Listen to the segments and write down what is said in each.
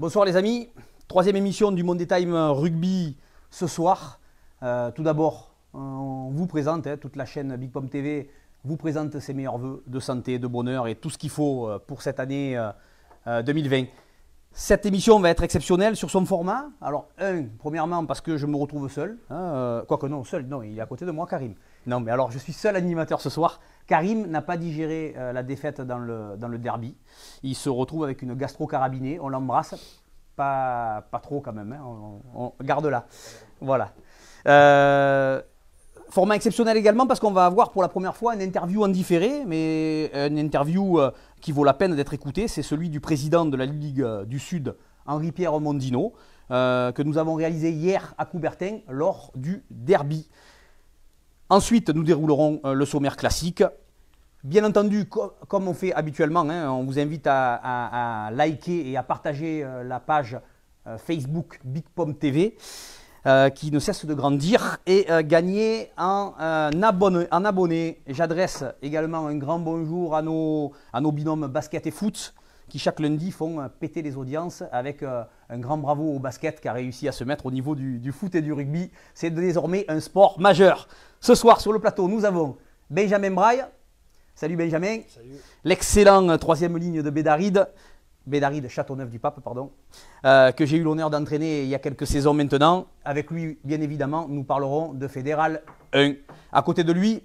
Bonsoir les amis, troisième émission du Monday Time Rugby ce soir. Tout d'abord, on vous présente, toute la chaîne Big Pom TV vous présente ses meilleurs vœux de santé, de bonheur et tout ce qu'il faut pour cette année 2020. Cette émission va être exceptionnelle sur son format. Alors, premièrement parce que je me retrouve seul, quoique non, seul, non, il est à côté de moi, Karim. Non, mais alors je suis seul animateur ce soir. Karim n'a pas digéré la défaite dans le derby. Il se retrouve avec une gastro-carabinée, on l'embrasse. Pas trop quand même, on garde-la. Voilà. Format exceptionnel également parce qu'on va avoir pour la première fois une interview en différé, mais une interview qui vaut la peine d'être écoutée. C'est celui du président de la Ligue du Sud, Henri-Pierre Mondino, que nous avons réalisé hier à Coubertin lors du derby. Ensuite, nous déroulerons le sommaire classique. Bien entendu, comme on fait habituellement, on vous invite à liker et à partager la page Facebook Big Pom TV qui ne cesse de grandir et gagner en abonnés. J'adresse également un grand bonjour à nos binômes basket et foot qui chaque lundi font péter les audiences avec un grand bravo au basket qui a réussi à se mettre au niveau du foot et du rugby. C'est désormais un sport majeur. Ce soir sur le plateau, nous avons Benjamin Braille. Salut Benjamin. Salut. L'excellent troisième ligne de Bédaride Châteauneuf-du-Pape, pardon, que j'ai eu l'honneur d'entraîner il y a quelques saisons maintenant. Avec lui, bien évidemment, nous parlerons de Fédéral 1. À côté de lui,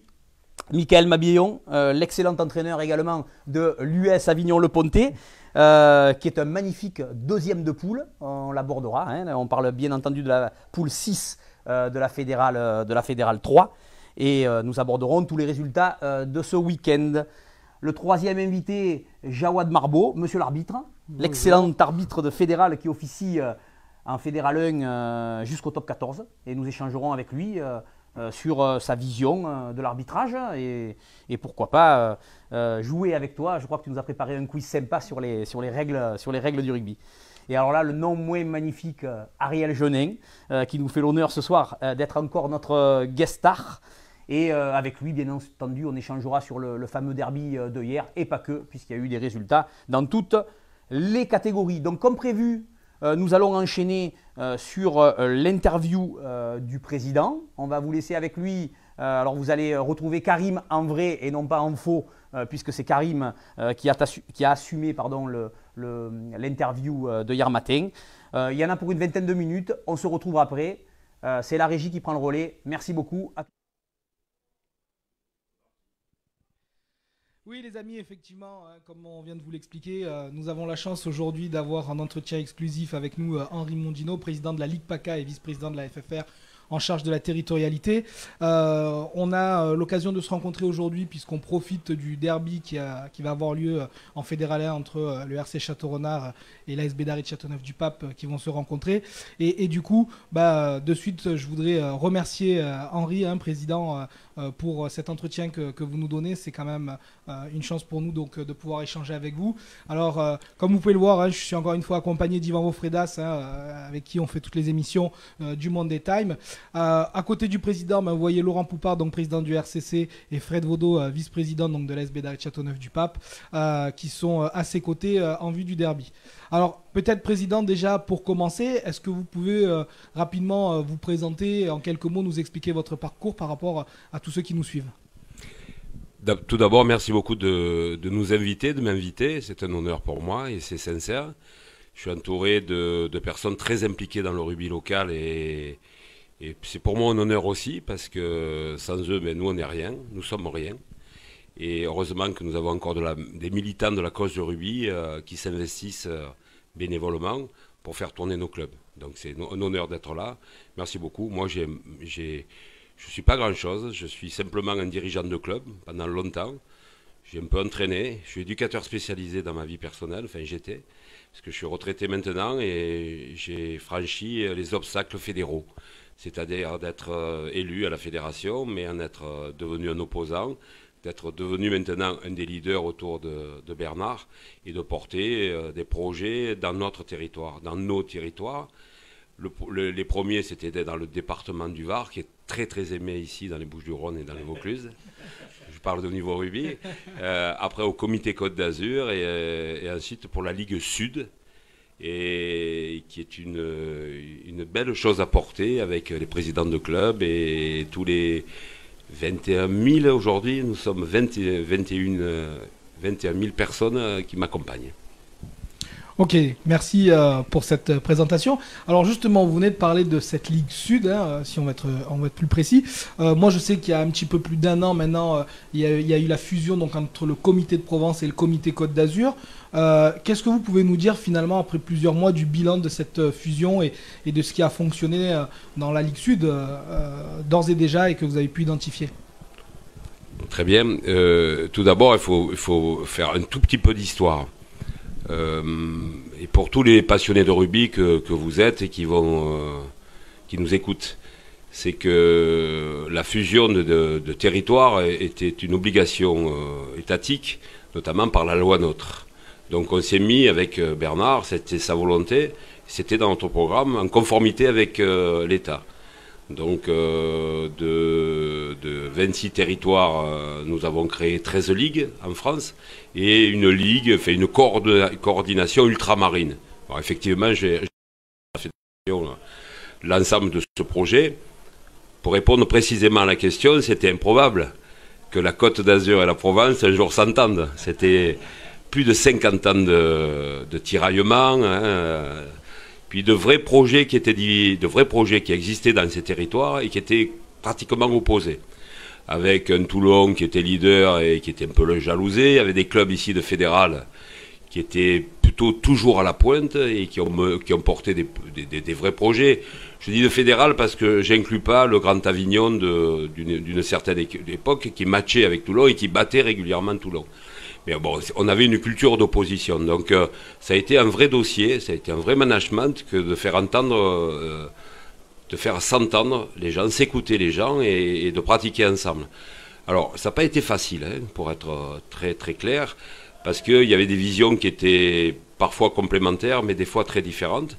Michael Mabillon, l'excellent entraîneur également de l'US Avignon-Le-Pontet, qui est un magnifique deuxième de poule. On l'abordera. On parle bien entendu de la poule 6 de la Fédérale 3. Et nous aborderons tous les résultats de ce week-end. Le troisième invité, Jawad Marbo, monsieur l'arbitre, l'excellent arbitre de Fédéral qui officie en Fédéral 1 jusqu'au top 14. Et nous échangerons avec lui sur sa vision de l'arbitrage et pourquoi pas jouer avec toi. Je crois que tu nous as préparé un quiz sympa sur les règles du rugby. Et alors là, le non moins magnifique Ariel Genin, qui nous fait l'honneur ce soir d'être encore notre guest star. Et avec lui, bien entendu, on échangera sur le fameux derby de hier, et pas que, puisqu'il y a eu des résultats dans toutes les catégories. Donc comme prévu, nous allons enchaîner sur l'interview du président. On va vous laisser avec lui. Alors vous allez retrouver Karim en vrai et non pas en faux, puisque c'est Karim qui a assumé l'interview de hier matin. Il y en a pour une vingtaine de minutes. On se retrouve après. C'est la régie qui prend le relais. Merci beaucoup. Oui les amis, effectivement, comme on vient de vous l'expliquer, nous avons la chance aujourd'hui d'avoir un entretien exclusif avec nous Henri Mondino, président de la Ligue PACA et vice-président de la FFR en charge de la territorialité. On a l'occasion de se rencontrer aujourd'hui puisqu'on profite du derby qui va avoir lieu en Fédéral 1 entre le RC Château-Renard et l'AS Bédaride Châteauneuf-du-Pape qui vont se rencontrer. Et du coup, de suite, je voudrais remercier Henri, président, pour cet entretien que vous nous donnez. C'est quand même une chance pour nous donc, de pouvoir échanger avec vous. Alors, comme vous pouvez le voir, je suis encore une fois accompagné d'Ivan Vofredas, avec qui on fait toutes les émissions du Monday Time. À côté du président, vous voyez Laurent Poupard, donc président du RCC, et Fred Vaudot, vice-président donc, de l'AS Bédaride Châteauneuf-du-Pape, qui sont à ses côtés en vue du derby. Alors, peut-être, président, déjà pour commencer, est-ce que vous pouvez rapidement vous présenter, en quelques mots, nous expliquer votre parcours par rapport à tous ceux qui nous suivent? Tout d'abord, merci beaucoup de nous inviter, de m'inviter. C'est un honneur pour moi et c'est sincère. Je suis entouré de personnes très impliquées dans le rugby local et c'est pour moi un honneur aussi parce que sans eux, nous, on n'est rien, nous sommes rien. Et heureusement que nous avons encore des militants de la cause du rugby qui s'investissent bénévolement pour faire tourner nos clubs. Donc c'est un honneur d'être là. Merci beaucoup. Moi, je ne suis pas grand-chose. Je suis simplement un dirigeant de club pendant longtemps. J'ai un peu entraîné. Je suis éducateur spécialisé dans ma vie personnelle. Enfin, j'étais. Parce que je suis retraité maintenant et j'ai franchi les obstacles fédéraux. C'est-à-dire d'être élu à la fédération, mais en être devenu un opposant, d'être devenu maintenant un des leaders autour de Bernard et de porter des projets dans notre territoire, dans nos territoires. Les premiers, c'était dans le département du Var, qui est très très aimé ici dans les Bouches-du-Rhône et dans les Vaucluse. Je parle de niveau rugby. Après au comité Côte d'Azur et ensuite pour la Ligue Sud. et qui est une belle chose à porter avec les présidents de club et tous les 21 000 aujourd'hui. Nous sommes 21 000 personnes qui m'accompagnent. Ok, merci pour cette présentation. Alors justement, vous venez de parler de cette Ligue Sud, hein, si on va être plus précis. Moi, je sais qu'il y a un petit peu plus d'un an maintenant, il y a eu la fusion donc, entre le Comité de Provence et le Comité Côte d'Azur. Qu'est-ce que vous pouvez nous dire finalement, après plusieurs mois, du bilan de cette fusion et de ce qui a fonctionné dans la Ligue Sud d'ores et déjà et que vous avez pu identifier? Très bien. Tout d'abord, il faut faire un tout petit peu d'histoire. Et pour tous les passionnés de rugby que vous êtes et qui nous écoutent, c'est que la fusion de territoires était une obligation étatique, notamment par la loi NOTRe. Donc on s'est mis avec Bernard, c'était sa volonté, c'était dans notre programme, en conformité avec l'État. Donc de 26 territoires, nous avons créé 13 ligues en France et une ligue, fait une coordination ultramarine. Alors effectivement, j'ai fait l'ensemble de ce projet. Pour répondre précisément à la question, c'était improbable que la Côte d'Azur et la Provence un jour s'entendent. C'était plus de 50 ans de tiraillement, hein, puis de vrais projets qui existaient dans ces territoires et qui étaient pratiquement opposés. Avec un Toulon qui était leader et qui était un peu le jalousé, il y avait des clubs ici de fédéral qui étaient plutôt toujours à la pointe et qui ont porté des vrais projets. Je dis de fédéral parce que j'inclus pas le Grand Avignon d'une certaine époque qui matchait avec Toulon et qui battait régulièrement Toulon. Mais bon, on avait une culture d'opposition. Donc ça a été un vrai dossier, ça a été un vrai management que de faire entendre, de faire s'entendre les gens, s'écouter les gens et de pratiquer ensemble. Alors ça n'a pas été facile, hein, pour être très très clair, parce qu'il y avait des visions qui étaient parfois complémentaires, mais des fois très différentes.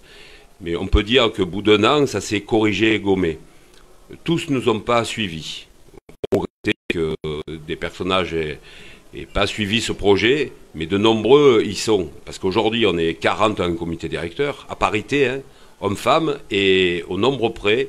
Mais on peut dire qu'au bout d'un an, ça s'est corrigé et gommé. Tous ne nous ont pas suivis. On regrettait que des personnages n'aient pas suivi ce projet, mais de nombreux y sont. Parce qu'aujourd'hui, on est 40 dans un comité directeur, à parité, hein, hommes-femmes, et au nombre près,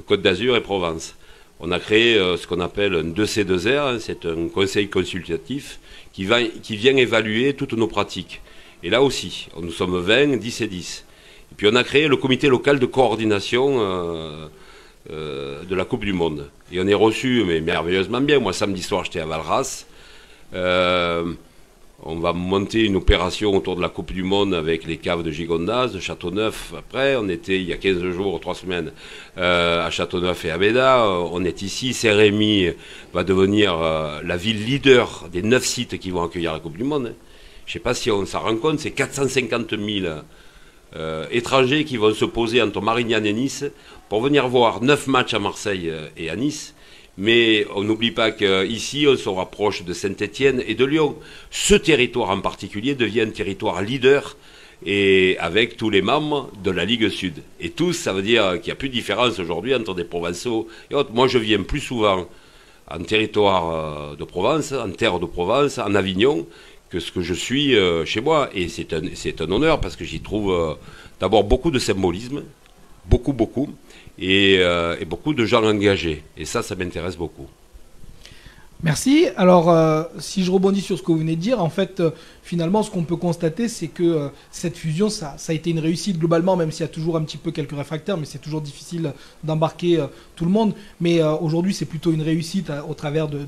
Côte d'Azur et Provence. On a créé ce qu'on appelle un 2C2R, hein, c'est un conseil consultatif qui vient évaluer toutes nos pratiques. Et là aussi, nous sommes 20, 10 et 10. Et puis on a créé le comité local de coordination de la Coupe du Monde. Et on est reçu mais merveilleusement bien. Moi, samedi soir, j'étais à Valras. On va monter une opération autour de la Coupe du Monde avec les caves de Gigondas, de Châteauneuf. Après, on était il y a 15 jours, 3 semaines, à Châteauneuf et à Béda. On est ici. Saint-Rémy va devenir la ville leader des 9 sites qui vont accueillir la Coupe du Monde. Je ne sais pas si on s'en rend compte, c'est 450 000 étrangers qui vont se poser entre Marignane et Nice pour venir voir 9 matchs à Marseille et à Nice. Mais on n'oublie pas qu'ici, on se rapproche de Saint-Étienne et de Lyon. Ce territoire en particulier devient un territoire leader et avec tous les membres de la Ligue Sud. Et tous, ça veut dire qu'il n'y a plus de différence aujourd'hui entre des Provençaux et autres. Moi, je viens plus souvent en territoire de Provence, en terre de Provence, en Avignon, que ce que je suis chez moi. Et c'est un honneur parce que j'y trouve d'abord beaucoup de symbolisme, beaucoup. Et beaucoup de gens engagés. Et ça m'intéresse beaucoup. Merci. Alors, si je rebondis sur ce que vous venez de dire, en fait, finalement, ce qu'on peut constater, c'est que cette fusion, ça a été une réussite globalement, même s'il y a toujours un petit peu quelques réfractaires, mais c'est toujours difficile d'embarquer tout le monde. Mais aujourd'hui, c'est plutôt une réussite au travers de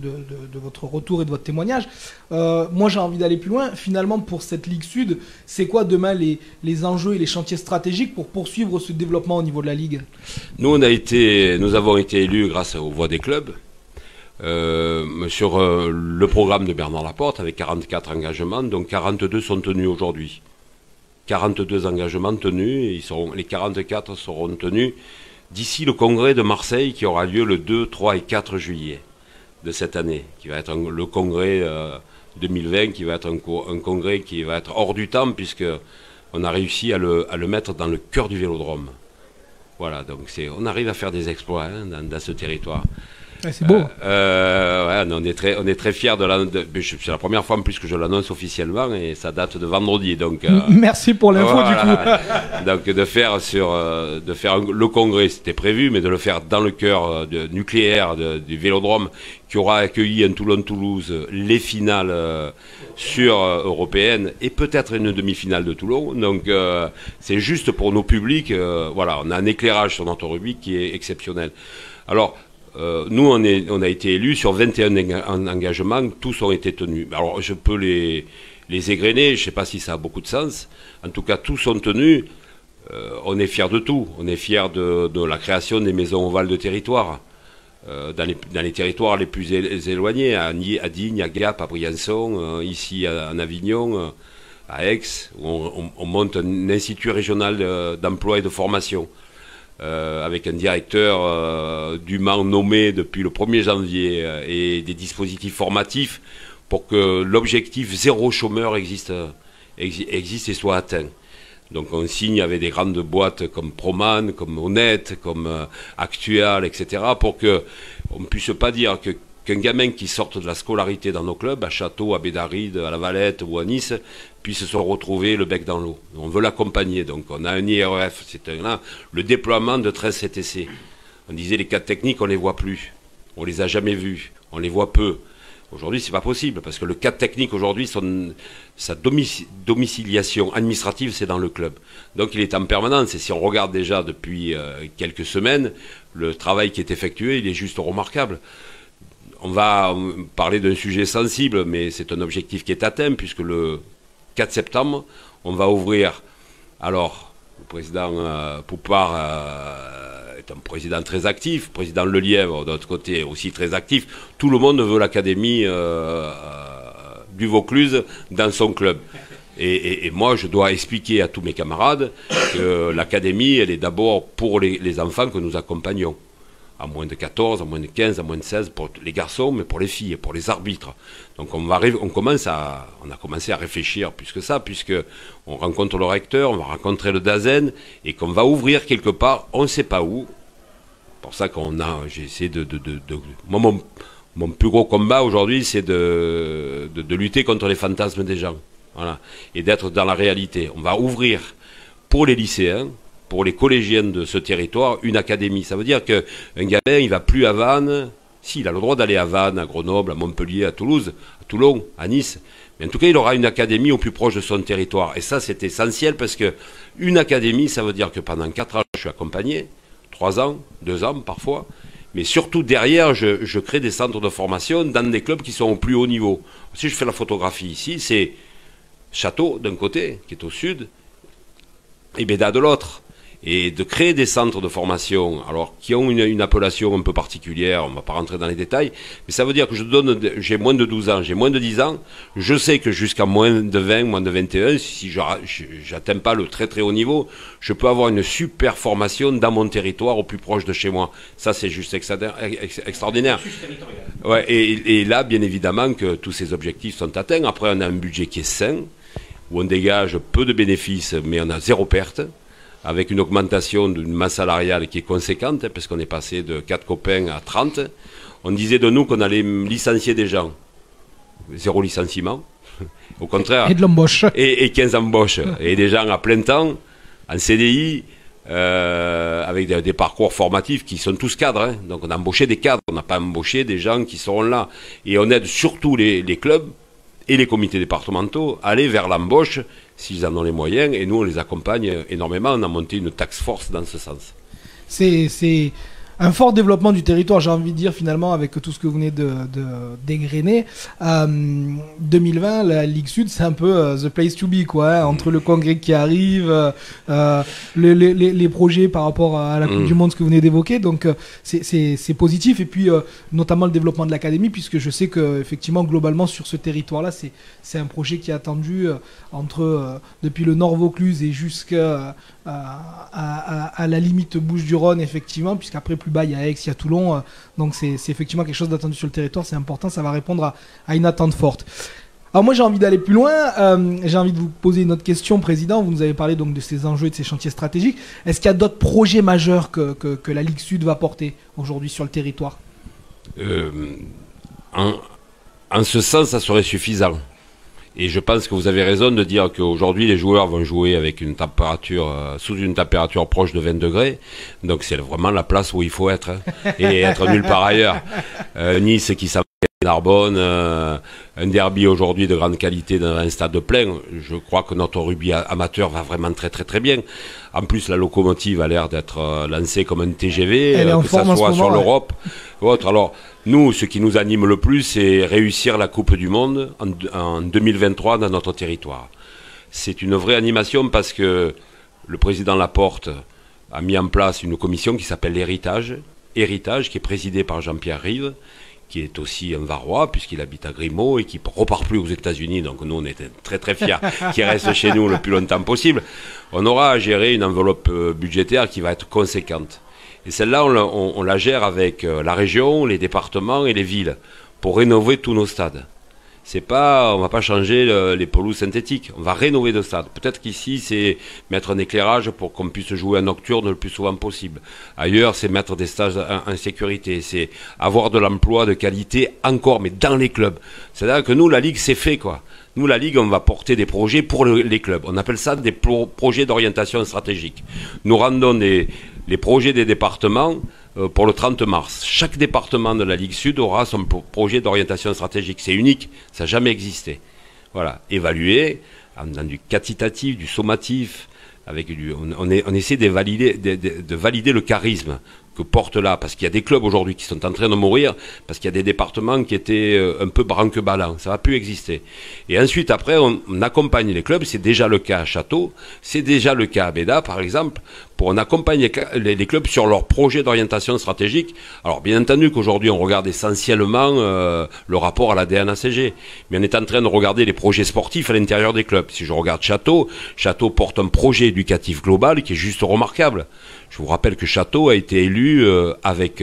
votre retour et de votre témoignage. Moi, j'ai envie d'aller plus loin. Finalement, pour cette Ligue Sud, c'est quoi demain les enjeux et les chantiers stratégiques pour poursuivre ce développement au niveau de la Ligue? Nous avons été élus grâce aux voix des clubs. Sur le programme de Bernard Laporte avec 44 engagements, donc 42 sont tenus aujourd'hui. 42 engagements tenus, les 44 seront tenus d'ici le congrès de Marseille qui aura lieu le 2, 3 et 4 juillet de cette année, qui va être le congrès 2020, qui va être un congrès qui va être hors du temps puisque on a réussi à le mettre dans le cœur du Vélodrome. Voilà, donc on arrive à faire des exploits, hein, dans ce territoire. Ouais, c'est beau. Ouais, on est très fiers de l'annonce. C'est la première fois en plus que je l'annonce officiellement et ça date de vendredi. Donc, merci pour l'info voilà. du coup. Donc de faire le congrès, c'était prévu, mais de le faire dans le cœur nucléaire du Vélodrome qui aura accueilli un Toulon-Toulouse les finales européennes et peut-être une demi-finale de Toulon. Donc c'est juste pour nos publics. Voilà, on a un éclairage sur notre rugby qui est exceptionnel. Alors, nous, on a été élus sur 21 engagements, tous ont été tenus. Alors, je peux les égrener, je ne sais pas si ça a beaucoup de sens. En tout cas, tous sont tenus. On est fiers de tout. On est fiers de la création des maisons ovales de territoire, dans les territoires les plus éloignés, à Digne, à Gap, à Briançon, ici en Avignon, à Aix, où on monte un institut régional d'emploi et de formation. Avec un directeur dûment nommé depuis le 1er janvier et des dispositifs formatifs pour que l'objectif zéro chômeur existe et soit atteint. Donc on signe avec des grandes boîtes comme Proman, comme Honnête, comme Actual, etc. pour qu'on ne puisse pas dire qu'un gamin qui sorte de la scolarité dans nos clubs, à Château, à Bédaride, à La Valette ou à Nice, puisse se retrouver le bec dans l'eau. On veut l'accompagner. Donc on a un IREF, le déploiement de 13 CTC. On disait les cadres techniques, on ne les voit plus. On ne les a jamais vus. On les voit peu. Aujourd'hui, ce n'est pas possible, parce que le cadre technique, aujourd'hui, sa domiciliation administrative, c'est dans le club. Donc il est en permanence. Et si on regarde déjà depuis quelques semaines, le travail qui est effectué, il est juste remarquable. On va parler d'un sujet sensible, mais c'est un objectif qui est atteint, puisque le 4 septembre, on va ouvrir. Alors, le président Poupard est un président très actif, le président Lelièvre, de l'autre côté, aussi très actif. Tout le monde veut l'académie du Vaucluse dans son club. Et moi, je dois expliquer à tous mes camarades que l'académie, elle est d'abord pour les enfants que nous accompagnons. À moins de 14, à moins de 15, à moins de 16 pour les garçons, mais pour les filles et pour les arbitres. Donc on a commencé à réfléchir plus que ça, puisqu'on rencontre le recteur, on va rencontrer le DAZEN, et qu'on va ouvrir quelque part, on ne sait pas où. C'est pour ça j'ai essayé moi, mon plus gros combat aujourd'hui, c'est de lutter contre les fantasmes des gens. Voilà. Et d'être dans la réalité. On va ouvrir pour les lycéens, pour les collégiens de ce territoire, une académie. Ça veut dire qu'un gamin, il ne va plus à Vannes. Si, il a le droit d'aller à Vannes, à Grenoble, à Montpellier, à Toulouse, à Toulon, à Nice. Mais en tout cas, il aura une académie au plus proche de son territoire. Et ça, c'est essentiel parce qu'une académie, ça veut dire que pendant 4 ans, je suis accompagné, 3 ans, 2 ans parfois. Mais surtout, derrière, je crée des centres de formation dans des clubs qui sont au plus haut niveau. Si je fais la photographie ici, c'est Château d'un côté, qui est au sud, et Béda de l'autre. Et de créer des centres de formation, alors qui ont une appellation un peu particulière, on ne va pas rentrer dans les détails, mais ça veut dire que j'ai moins de 12 ans, j'ai moins de 10 ans, je sais que jusqu'à moins de 20, moins de 21, si je n'atteins pas le très très haut niveau, je peux avoir une super formation dans mon territoire au plus proche de chez moi. Ça, c'est juste extraordinaire. Ouais, et là, bien évidemment, que tous ces objectifs sont atteints. Après, on a un budget qui est sain, où on dégage peu de bénéfices, mais on a 0 perte, avec une augmentation d'une masse salariale qui est conséquente, parce qu'on est passé de 4 copains à 30. On disait de nous qu'on allait licencier des gens. 0 licenciement. Au contraire. Et de l'embauche. Et 15 embauches. Et des gens à plein temps, en CDI, avec des parcours formatifs qui sont tous cadres. Hein. Donc on a embauché des cadres, on n'a pas embauché des gens qui seront là. Et on aide surtout les clubs et les comités départementaux à aller vers l'embauche, s'ils en ont les moyens, et nous on les accompagne énormément. On a monté une task force dans ce sens. C'est un fort développement du territoire, j'ai envie de dire, finalement, avec tout ce que vous venez d'égrener. 2020, la Ligue Sud, c'est un peu the place to be, quoi, hein, entre le congrès qui arrive, les projets par rapport à la Coupe du Monde, ce que vous venez d'évoquer. Donc, c'est positif. Et puis, notamment le développement de l'académie, puisque je sais qu'effectivement, globalement, sur ce territoire-là, c'est un projet qui est attendu depuis le Nord Vaucluse et jusqu'à la limite Bouches-du-Rhône, effectivement, puisqu'après plus bas il y a Aix, il y a Toulon, donc c'est effectivement quelque chose d'attendu sur le territoire, c'est important, ça va répondre à une attente forte. Alors moi j'ai envie d'aller plus loin, j'ai envie de vous poser une autre question, Président. Vous nous avez parlé donc de ces enjeux et de ces chantiers stratégiques. Est-ce qu'il y a d'autres projets majeurs que la Ligue Sud va porter aujourd'hui sur le territoire ? En ce sens, ça serait suffisant. Et je pense que vous avez raison de dire qu'aujourd'hui, les joueurs vont jouer avec une température, sous une température proche de 20 degrés. Donc, c'est vraiment la place où il faut être. Hein, et être nulle part ailleurs. Nice qui s'en Narbonne, un derby aujourd'hui de grande qualité dans un stade plein. Je crois que notre rugby amateur va vraiment très très très bien. En plus, la locomotive a l'air d'être lancée comme un TGV, que ça soit sur l'Europe ou autre. Alors, nous, ce qui nous anime le plus, c'est réussir la Coupe du Monde en 2023 dans notre territoire. C'est une vraie animation parce que le président Laporte a mis en place une commission qui s'appelle l'Héritage, qui est présidée par Jean-Pierre Rive, qui est aussi un Varois, puisqu'il habite à Grimaud et qui ne repart plus aux États-Unis. Donc nous, on était très très fiers qu'il reste chez nous le plus longtemps possible. On aura à gérer une enveloppe budgétaire qui va être conséquente. Et celle-là, on la gère avec la région, les départements et les villes pour rénover tous nos stades. On ne va pas changer les pelouses synthétiques, on va rénover le stade. Peut-être qu'ici, c'est mettre un éclairage pour qu'on puisse jouer en nocturne le plus souvent possible. Ailleurs, c'est mettre des stages en sécurité, c'est avoir de l'emploi de qualité encore, mais dans les clubs. C'est-à-dire que nous, la Ligue, c'est fait, quoi. Nous, la Ligue, on va porter des projets pour les clubs. On appelle ça des projets d'orientation stratégique. Nous rendons les projets des départements pour le 30 mars. Chaque département de la Ligue Sud aura son projet d'orientation stratégique. C'est unique, ça n'a jamais existé. Voilà, évalué dans du quantitatif, du sommatif, on essaie de valider le charisme que porte là, parce qu'il y a des clubs aujourd'hui qui sont en train de mourir, parce qu'il y a des départements qui étaient un peu branque-ballants, ça ne va plus exister. Et ensuite, après, on accompagne les clubs, c'est déjà le cas à Château, c'est déjà le cas à Béda, par exemple, pour on accompagne les clubs sur leur projet d'orientation stratégique. Alors, bien entendu qu'aujourd'hui, on regarde essentiellement le rapport à la DNACG, mais on est en train de regarder les projets sportifs à l'intérieur des clubs. Si je regarde Château porte un projet éducatif global qui est juste remarquable. Je vous rappelle que Château a été élu avec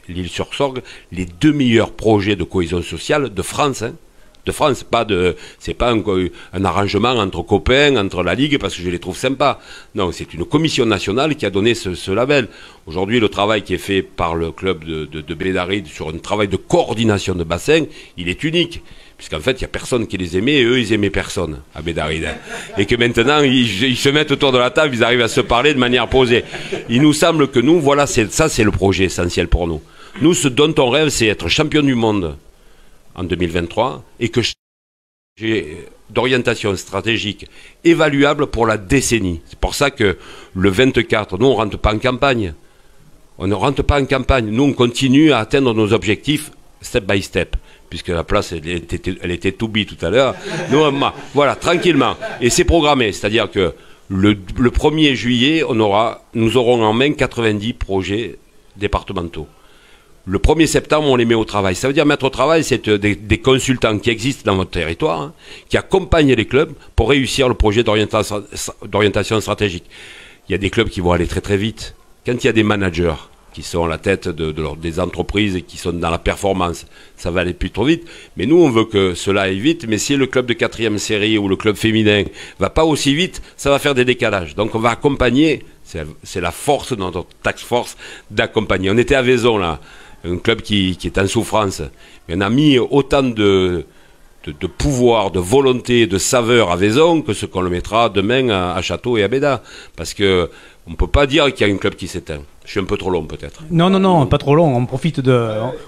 l'Île-sur-Sorgue les 2 meilleurs projets de cohésion sociale de France. Hein. De France, c'est pas un arrangement entre copains, entre la Ligue, parce que je les trouve sympas. Non, c'est une commission nationale qui a donné ce label. Aujourd'hui, le travail qui est fait par le club de Bédaride sur un travail de coordination de bassin, il est unique. Puisqu'en fait, il n'y a personne qui les aimait et eux, ils aimaient personne à Bédaride. Et que maintenant, ils se mettent autour de la table, ils arrivent à se parler de manière posée. Il nous semble que nous, voilà, ça c'est le projet essentiel pour nous. Nous, ce dont on rêve, c'est être champion du monde en 2023 et que j'ai d'orientation stratégique évaluable pour la décennie. C'est pour ça que le 24, nous, on ne rentre pas en campagne. On ne rentre pas en campagne. Nous, on continue à atteindre nos objectifs step by step. Puisque la place, elle était to be tout à l'heure. Voilà, tranquillement. Et c'est programmé. C'est-à-dire que le 1er juillet, nous aurons en main 90 projets départementaux. Le 1er septembre, on les met au travail. Ça veut dire mettre au travail, c'est des consultants qui existent dans votre territoire, hein, qui accompagnent les clubs pour réussir le projet d'orientation stratégique. Il y a des clubs qui vont aller très très vite. Quand il y a des managers qui sont à la tête des entreprises et qui sont dans la performance, ça va aller plus trop vite. Mais nous, on veut que cela aille vite, mais si le club de 4e série ou le club féminin va pas aussi vite, ça va faire des décalages. Donc on va accompagner, c'est la force de notre task force d'accompagner. On était à Vaison, là, un club qui est en souffrance. Mais on a mis autant de pouvoir, de volonté, de saveur à Vaison que ce qu'on le mettra demain à Château et à Béda. Parce que on ne peut pas dire qu'il y a un club qui s'éteint. Je suis un peu trop long peut-être. Non, pas trop long. On profite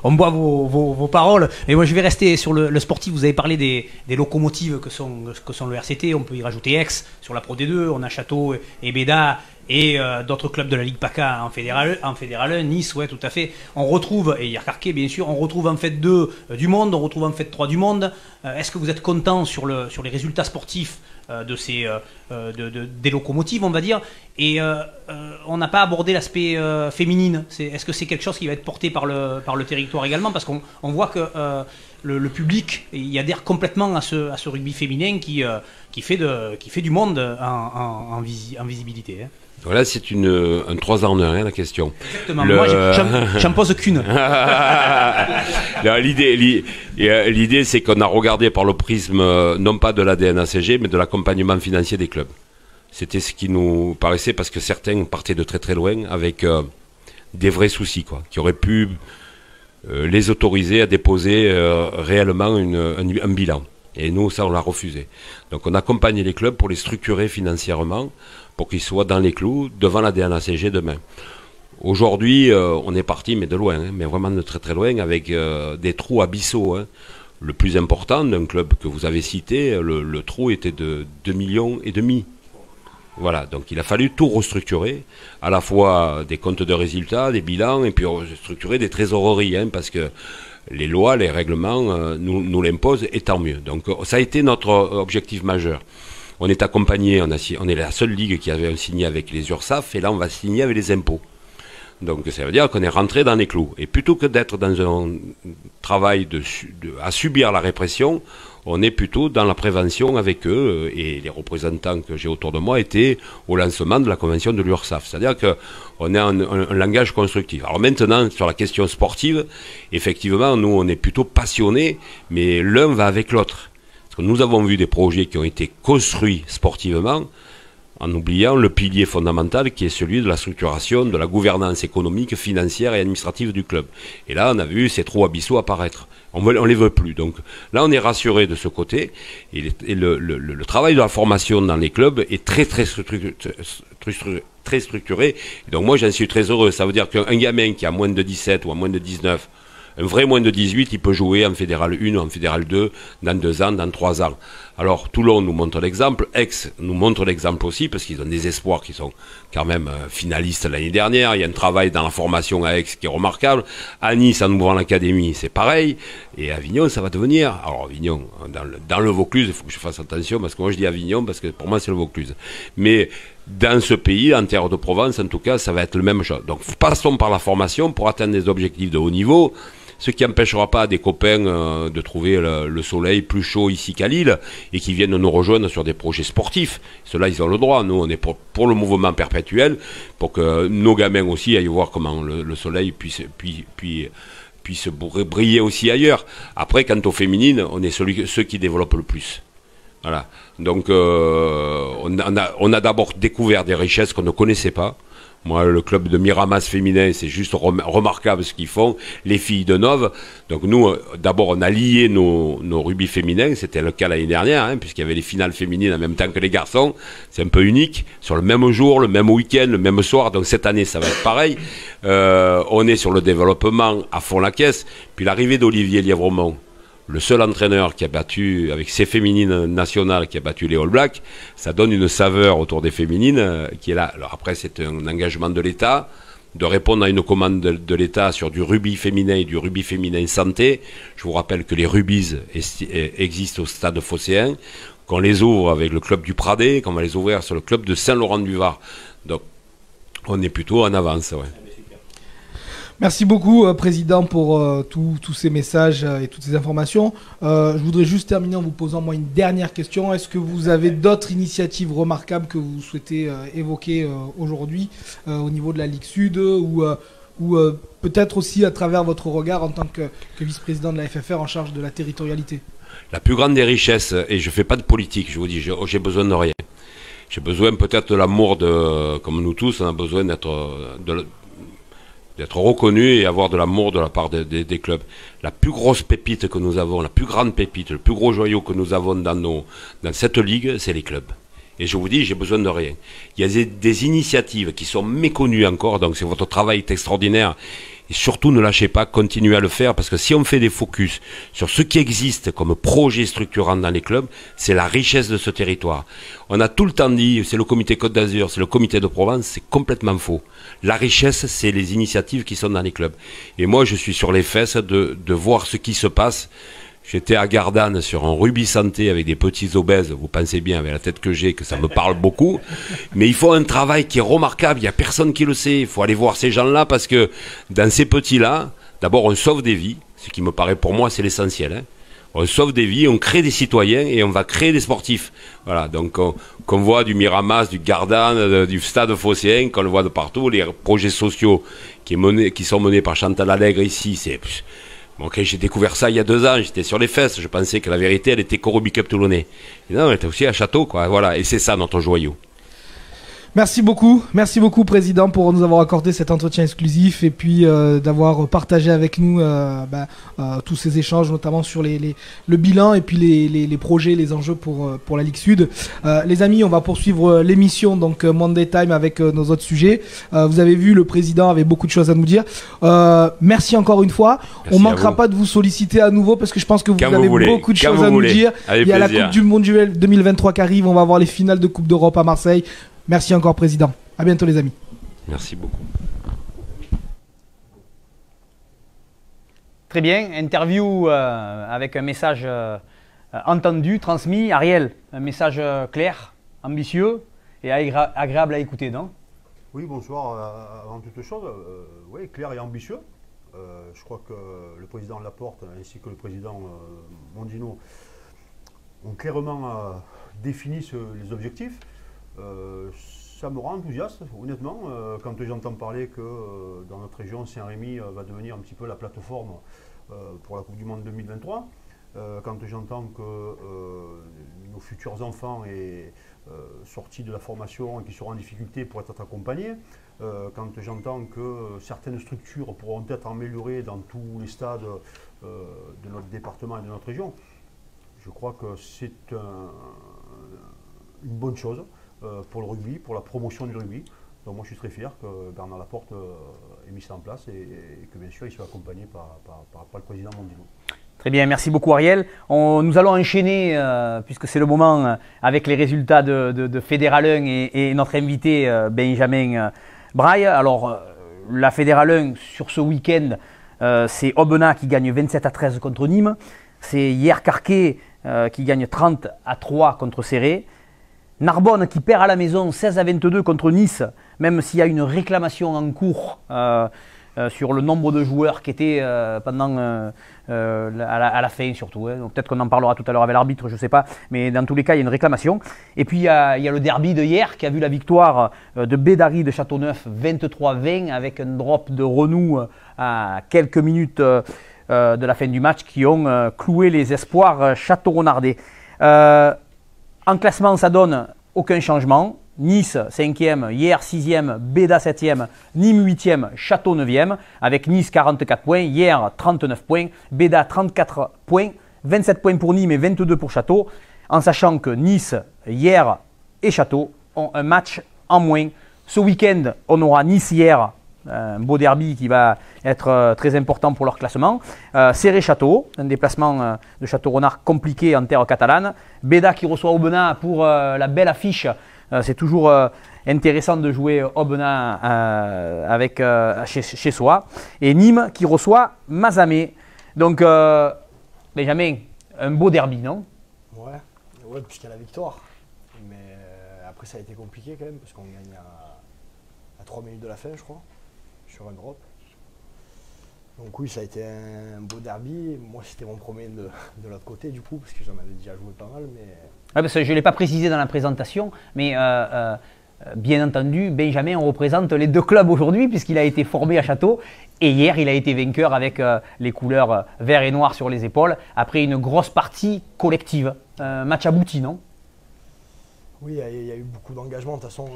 on boit vos paroles. Et moi je vais rester sur le sportif. Vous avez parlé des locomotives que sont le RCT. On peut y rajouter Aix sur la Pro D2. On a Château et Béda et d'autres clubs de la Ligue PACA en fédéral 1. Nice, ouais, tout à fait. On retrouve, et Yarkarké bien sûr, on retrouve en fait 2 du monde, on retrouve en fait 3 du monde. Est-ce que vous êtes content sur les résultats sportifs des locomotives, on va dire? Et on n'a pas abordé l'aspect féminine. Est-ce que c'est quelque chose qui va être porté par le territoire également? Parce qu'on voit que le public y adhère complètement à ce rugby féminin qui fait du monde en visibilité. Hein. Voilà, c'est un 3 en 1, hein, la question. Exactement, moi j'en pose qu'une. L'idée, c'est qu'on a regardé par le prisme, non pas de la DNACG, mais de l'accompagnement financier des clubs. C'était ce qui nous paraissait, parce que certains partaient de très très loin avec des vrais soucis, quoi, qui auraient pu les autoriser à déposer réellement un bilan. Et nous, ça, on l'a refusé. Donc on accompagne les clubs pour les structurer financièrement, pour qu'ils soient dans les clous devant la DNACG demain. Aujourd'hui, on est parti, mais de loin, mais vraiment de très très loin, avec des trous abyssaux. Le plus important d'un club que vous avez cité, le trou était de 2,5 millions. Voilà, donc il a fallu tout restructurer, à la fois des comptes de résultats, des bilans, et puis restructurer des trésoreries, parce que les lois, les règlements nous l'imposent, et tant mieux. Donc ça a été notre objectif majeur. On est accompagné, on est la seule ligue qui avait signé avec les URSSAF, et là on va signer avec les impôts. Donc ça veut dire qu'on est rentré dans les clous. Et plutôt que d'être dans un travail à subir la répression, on est plutôt dans la prévention avec eux. Et les représentants que j'ai autour de moi étaient au lancement de la convention de l'URSSAF. C'est-à-dire qu'on a un langage constructif. Alors maintenant, sur la question sportive, effectivement, nous, on est plutôt passionnés, mais l'un va avec l'autre. Parce que nous avons vu des projets qui ont été construits sportivement, en oubliant le pilier fondamental qui est celui de la structuration, de la gouvernance économique, financière et administrative du club. Et là, on a vu ces trous abyssaux apparaître. On ne les veut plus. Donc là, on est rassuré de ce côté. Et le travail de la formation dans les clubs est très structuré. Et donc moi, j'en suis très heureux. Ça veut dire qu'un gamin qui a moins de 17 ou a moins de 19, un vrai moins de 18, il peut jouer en Fédéral 1 ou en Fédéral 2 dans 2 ans, dans 3 ans. Alors Toulon nous montre l'exemple, Aix nous montre l'exemple aussi, parce qu'ils ont des espoirs qui sont quand même finalistes l'année dernière. Il y a un travail dans la formation à Aix qui est remarquable. À Nice, en ouvrant l'académie, c'est pareil. Et Avignon, ça va devenir... Alors Avignon, dans le Vaucluse, il faut que je fasse attention, parce que moi je dis Avignon, parce que pour moi c'est le Vaucluse. Mais dans ce pays, en terre de Provence, en tout cas, ça va être le même chose. Donc passons par la formation pour atteindre des objectifs de haut niveau. Ce qui n'empêchera pas des copains de trouver le soleil plus chaud ici qu'à Lille et qui viennent nous rejoindre sur des projets sportifs. Ceux-là, ils ont le droit. Nous, on est pour le mouvement perpétuel, pour que nos gamins aussi aillent voir comment le soleil puisse briller aussi ailleurs. Après, quant aux féminines, on est ceux qui développent le plus. Voilà. Donc, on a d'abord découvert des richesses qu'on ne connaissait pas. Moi, le club de Miramas féminin, c'est juste remarquable ce qu'ils font, les filles de Nove. Donc nous, d'abord, on a lié nos rugby féminins, c'était le cas l'année dernière, puisqu'il y avait les finales féminines en même temps que les garçons. C'est un peu unique, sur le même jour, le même week-end, le même soir. Donc cette année, ça va être pareil. On est sur le développement à fond la caisse. Puis l'arrivée d'Olivier Lièvremont, le seul entraîneur qui a battu, avec ses féminines nationales, qui a battu les All Blacks, ça donne une saveur autour des féminines qui est là. Alors après, c'est un engagement de l'État, de répondre à une commande de l'État sur du rugby féminin et du rugby féminin santé. Je vous rappelle que les rugby's existent au stade phocéen, qu'on les ouvre avec le club du Pradet, qu'on va les ouvrir sur le club de Saint-Laurent-du-Var. Donc, on est plutôt en avance, ouais. Merci beaucoup, Président, pour tous ces messages et toutes ces informations. Je voudrais juste terminer en vous posant moi une dernière question. Est-ce que vous avez d'autres initiatives remarquables que vous souhaitez évoquer aujourd'hui au niveau de la Ligue Sud ou peut-être aussi à travers votre regard en tant que vice-président de la FFR en charge de la territorialité? La plus grande des richesses, et je ne fais pas de politique, je vous dis, j'ai besoin de rien. J'ai besoin peut-être de l'amour comme nous tous, on a besoin d'être reconnu et avoir de l'amour de la part des clubs. La plus grosse pépite que nous avons, la plus grande pépite, le plus gros joyau que nous avons dans cette ligue, c'est les clubs. Et je vous dis, j'ai besoin de rien. Il y a des initiatives qui sont méconnues encore, donc votre travail est extraordinaire. Et surtout, ne lâchez pas, continuez à le faire, parce que si on fait des focus sur ce qui existe comme projet structurant dans les clubs, c'est la richesse de ce territoire. On a tout le temps dit, c'est le comité Côte d'Azur, c'est le comité de Provence, c'est complètement faux. La richesse, c'est les initiatives qui sont dans les clubs. Et moi, je suis sur les fesses de voir ce qui se passe. J'étais à Gardanne sur un rugby santé avec des petits obèses. Vous pensez bien, avec la tête que j'ai, que ça me parle beaucoup. Mais il faut un travail qui est remarquable. Il n'y a personne qui le sait. Il faut aller voir ces gens-là parce que dans ces petits-là, d'abord, on sauve des vies. Ce qui me paraît, pour moi, c'est l'essentiel. On sauve des vies, on crée des citoyens et on va créer des sportifs. Voilà, donc qu'on voit du Miramas, du Gardanne, du Stade phocéen, qu'on le voit de partout. Les projets sociaux qui sont menés par Chantal Allègre ici, c'est... Bon, quand j'ai découvert ça il y a 2 ans, j'étais sur les fesses. Je pensais que la vérité, elle était qu'au Rugby Club Toulonnais. Et non, elle était aussi à Château, quoi. Voilà, et c'est ça notre joyau. Merci beaucoup Président pour nous avoir accordé cet entretien exclusif et puis d'avoir partagé avec nous tous ces échanges, notamment sur le bilan et puis les projets, les enjeux pour la Ligue Sud. Les amis, on va poursuivre l'émission donc Monday Time avec nos autres sujets. Vous avez vu, le Président avait beaucoup de choses à nous dire. Merci encore une fois. Merci, on ne manquera pas de vous solliciter à nouveau parce que je pense que vous avez beaucoup de choses à nous dire. Il y a la Coupe du Monde 2023 qui arrive, on va avoir les finales de Coupe d'Europe à Marseille. Merci encore, Président. À bientôt, les amis. Merci beaucoup. Très bien. Interview avec un message entendu, transmis. Ariel, un message clair, ambitieux et agréable à écouter, non? Oui, bonsoir. Avant toute chose, oui, clair et ambitieux. Je crois que le président Laporte ainsi que le président Mondino ont clairement défini les objectifs. Ça me rend enthousiaste, honnêtement, quand j'entends parler que dans notre région, Saint-Rémy va devenir un petit peu la plateforme pour la Coupe du Monde 2023. Quand j'entends que nos futurs enfants et sortis de la formation et qui seront en difficulté pour être accompagnés, quand j'entends que certaines structures pourront être améliorées dans tous les stades de notre département et de notre région, je crois que c'est une bonne chose pour le rugby, pour la promotion du rugby. Donc moi je suis très fier que Bernard Laporte ait mis ça en place et que bien sûr il soit accompagné par le président Mondino. Très bien, merci beaucoup Ariel. Nous allons enchaîner, puisque c'est le moment, avec les résultats de Fédéral 1 et notre invité Benjamin Braille. Alors la Fédéral 1 sur ce week-end, c'est Aubenas qui gagne 27-13 contre Nîmes. C'est hier Carquet qui gagne 30-3 contre Céré. Narbonne qui perd à la maison 16-22 contre Nice, même s'il y a une réclamation en cours sur le nombre de joueurs qui étaient pendant à la fin surtout. Hein. Peut-être qu'on en parlera tout à l'heure avec l'arbitre, je ne sais pas, mais dans tous les cas il y a une réclamation. Et puis il y a le derby de hier qui a vu la victoire de Bédari de Châteauneuf 23-20 avec un drop de Renou à quelques minutes de la fin du match qui ont cloué les espoirs château-renardais. En classement, ça donne aucun changement. Nice 5e, hier 6e, Béda 7e, Nîmes 8e, Château 9e, avec Nice 44 points, hier 39 points, Béda 34 points, 27 points pour Nîmes et 22 pour Château, en sachant que Nice, hier et Château ont un match en moins. Ce week-end, on aura Nice-hier, un beau derby qui va être très important pour leur classement. Céré-Château, un déplacement de Château-Renard compliqué en terre catalane. Béda qui reçoit Aubenas pour la belle affiche. C'est toujours intéressant de jouer Aubenas chez soi. Et Nîmes qui reçoit Mazamet. Donc, Benjamin, un beau derby, non? Ouais, puisqu'il y a la victoire. Mais après, ça a été compliqué quand même, parce qu'on gagne à 3 minutes de la fin, je crois, sur un drop. Donc oui, ça a été un beau derby. Moi, c'était mon premier de l'autre côté, du coup, parce que j'en avais déjà joué pas mal. Mais... Ah, parce que je ne l'ai pas précisé dans la présentation, mais bien entendu, Benjamin, on représente les deux clubs aujourd'hui, puisqu'il a été formé à Château. Et hier, il a été vainqueur avec les couleurs vert et noir sur les épaules, après une grosse partie collective. Match abouti, non? Oui, il y a eu beaucoup d'engagement. De toute façon,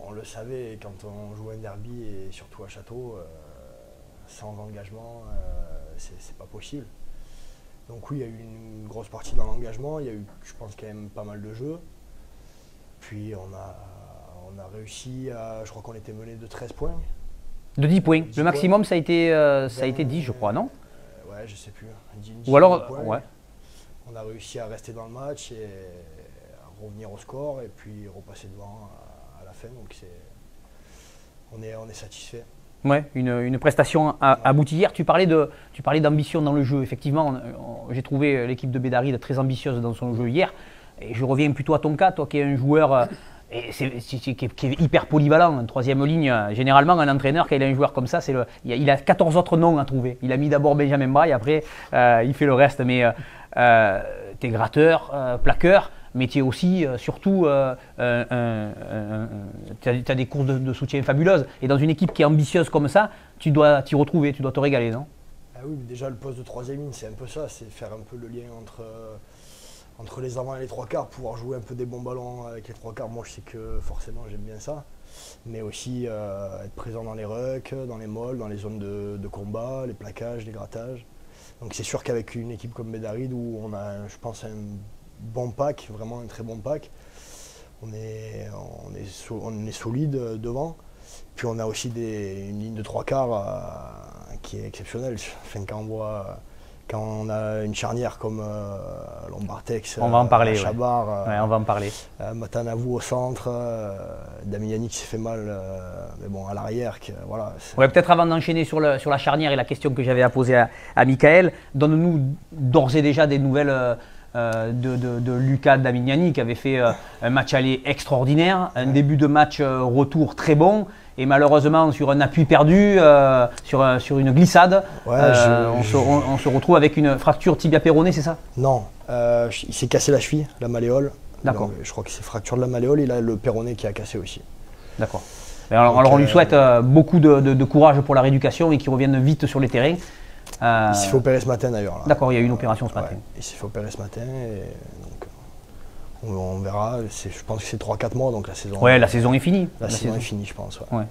on le savait quand on jouait un derby, et surtout à Château, sans engagement, c'est pas possible. Donc oui, il y a eu une grosse partie dans l'engagement. Il y a eu, je pense, quand même pas mal de jeux. Puis on a réussi à, je crois qu'on était mené de 13 points. De 10 points. Le maximum, ça a été 10, je crois, non? Ouais, je sais plus. 10, ou alors, points. Ouais. On a réussi à rester dans le match et à revenir au score et puis repasser devant à la fin. Donc on est satisfait. Ouais, une prestation aboutie hier. Tu parlais d'ambition dans le jeu. Effectivement, j'ai trouvé l'équipe de Bédari très ambitieuse dans son jeu hier. Et je reviens plutôt à ton cas, toi qui es un joueur qui est hyper polyvalent, en troisième ligne. Généralement, un entraîneur, quand il a un joueur comme ça, il a 14 autres noms à trouver. Il a mis d'abord Benjamin Braille, après il fait le reste. Mais tu es gratteur, plaqueur, mais tu es aussi, surtout, tu as des courses de soutien fabuleuses. Et dans une équipe qui est ambitieuse comme ça, tu dois t'y retrouver, tu dois te régaler, non? Ah oui, déjà le poste de troisième ligne, c'est un peu ça, c'est faire un peu le lien entre les avant et les trois quarts, pouvoir jouer un peu des bons ballons avec les trois quarts, moi je sais que forcément j'aime bien ça. Mais aussi être présent dans les rucks, dans les molles, dans les zones de combat, les plaquages, les grattages. Donc c'est sûr qu'avec une équipe comme Bédaride où on a, je pense, un bon pack, vraiment un très bon pack, on est solide devant. Puis on a aussi une ligne de trois quarts qui est exceptionnelle. Enfin, quand on a une charnière comme Lombartex, on va en parler, Chabar, on va en parler. Matanavou au centre, Damiani qui s'est fait mal, mais bon à l'arrière. Voilà, ouais, peut-être avant d'enchaîner sur la charnière et la question que j'avais à poser à Michael, donne-nous d'ores et déjà des nouvelles de Lucas Damiani qui avait fait un match aller extraordinaire, un début de match retour très bon. Et malheureusement, sur un appui perdu, sur une glissade, on se retrouve avec une fracture tibia-péroné, c'est ça? Non, il s'est cassé la cheville, la malléole. D'accord. Je crois que c'est fracture de la malléole et là le péroné qui a cassé aussi. D'accord. Alors on lui souhaite beaucoup de courage pour la rééducation et qu'il revienne vite sur les terrains. Il s'est fait opérer ce matin d'ailleurs. D'accord, il y a eu une opération ce matin. Ouais, il s'est fait opérer ce matin et donc on verra. Je pense que c'est 3-4 mois donc la saison. Ouais, la saison est finie. La saison est finie, je pense. Ouais.